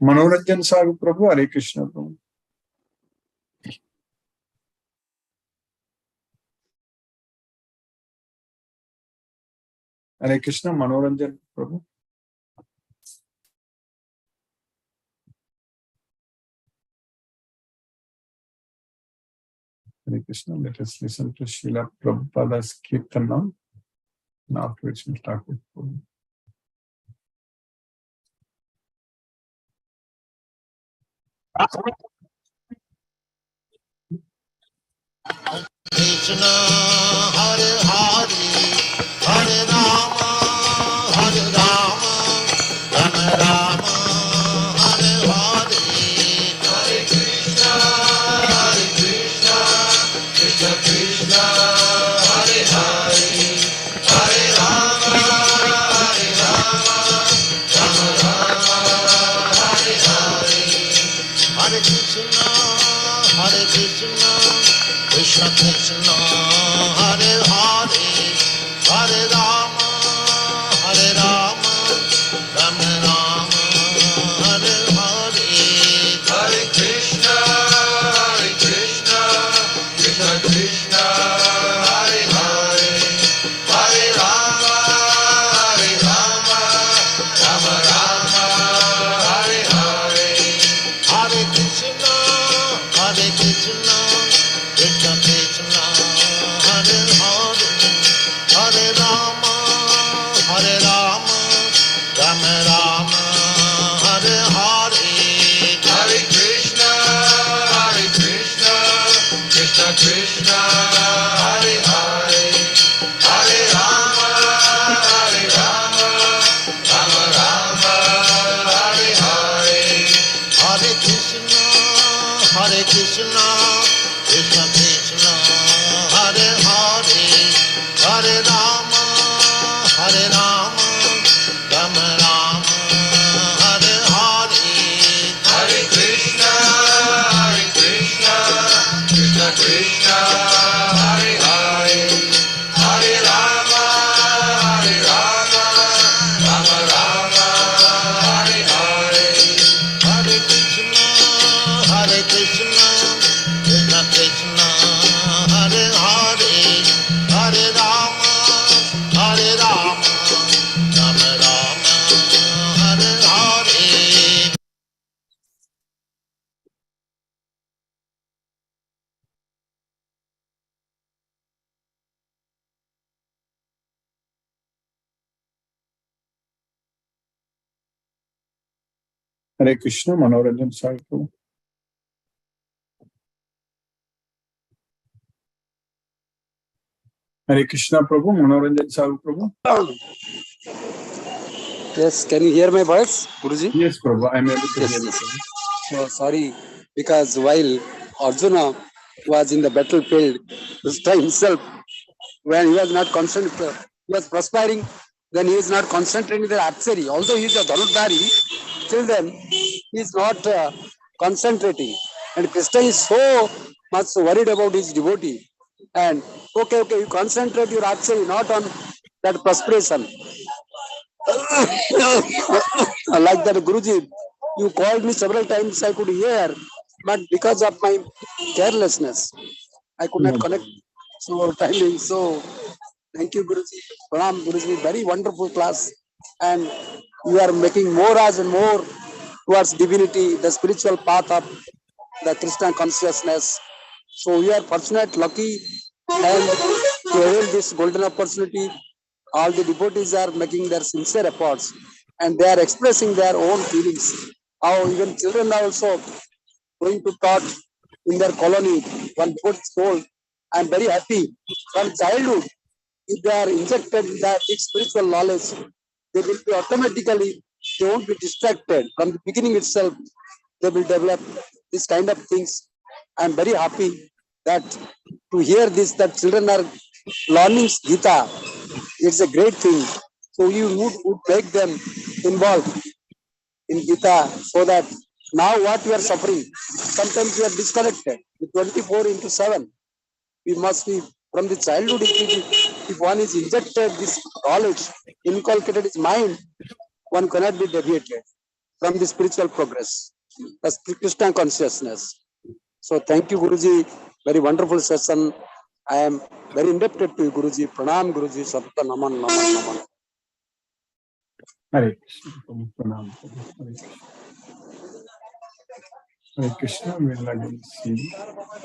Manoranjan Sagu Prabhu, Hare Krishna Prabhu. Hare Krishna, Manoranjan Prabhu. Hare Krishna, let us listen to Srila Prabhupada's Kirtan now. And afterwards we'll start with Prabhu. Krishna, Hare Hare, Hare Rama, Hare Rama, Rama Rama, Hare Hare, Hare Krishna, Krishna Krishna, Hare Hare, Hare Rama, Rama Rama, Hare Hare, Hare Krishna, Krishna Krishna, Hare Hare, Hare Rama, Rama Rama, Hare Hare, Hare Krishna, Krishna Krishna, Hare Hare, Hare Rama, Rama Rama, Hare Hare, Hare Krishna, Krishna Krishna, Hare Hare, Hare Rama, Rama Rama, Hare Hare, Hare Krishna, Krishna Krishna, Hare Hare, Hare Rama, Rama Rama, Hare Hare, Hare Krishna, Krishna Krishna, Hare Hare, Hare Rama, Rama Rama, Hare Hare, Hare Krishna, Krishna Krishna, Hare Hare, Hare Rama, Rama Rama, Hare Hare, Hare Krishna, Krishna Krishna, Hare Hare, Hare Rama, Rama Rama, Hare Hare. Hare Krishna, Manoranjan Sagu Prabhu. Hare Krishna Prabhu, Manoranjan Sagu Prabhu. Yes, can you hear my voice, Guruji? Yes, Prabhu, I am able to hear you. So sorry, because while Arjuna was in the battlefield, Krishna himself, when he was not concentrating, he was perspiring, then he is not concentrating the archery. Although he is a Dhanurdhari, still then he is not concentrating. And Krishna is so much worried about his devotee. And okay, you concentrate your archery, not on that perspiration. Like that, Guruji, you called me several times, I could hear, but because of my carelessness, I could not connect. So timing. So thank you, Guruji. Pranam, Guruji, very wonderful class, and you are making more and more towards divinity, the spiritual path of the Krishna consciousness. So we are fortunate, lucky, and to avail this golden opportunity. All the devotees are making their sincere efforts, and they are expressing their own feelings. How even children are also going to taught in their colony. One devotee told, "I am very happy from childhood. if they are injected with that spiritual knowledge, they will be automatically, they won't be distracted. From the beginning itself, they will develop this kind of things. I am very happy that to hear this, that children are learning Gita. It's a great thing. So you would make them involved in Gita so that now what we are suffering, sometimes we are disconnected with 24/7. We must be from the childhood. If one is injected this knowledge, inculcated his mind, one cannot be deviated from the spiritual progress, the Krishna consciousness. So thank you, Guruji. Very wonderful session. I am very indebted to you, Guruji. Pranam, Guruji. Sabta naman, naman, naman. Hare Krishna. Pranam. Hare Krishna. We will again see you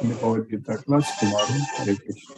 in the Bhagavad Gita class tomorrow. Hare Krishna.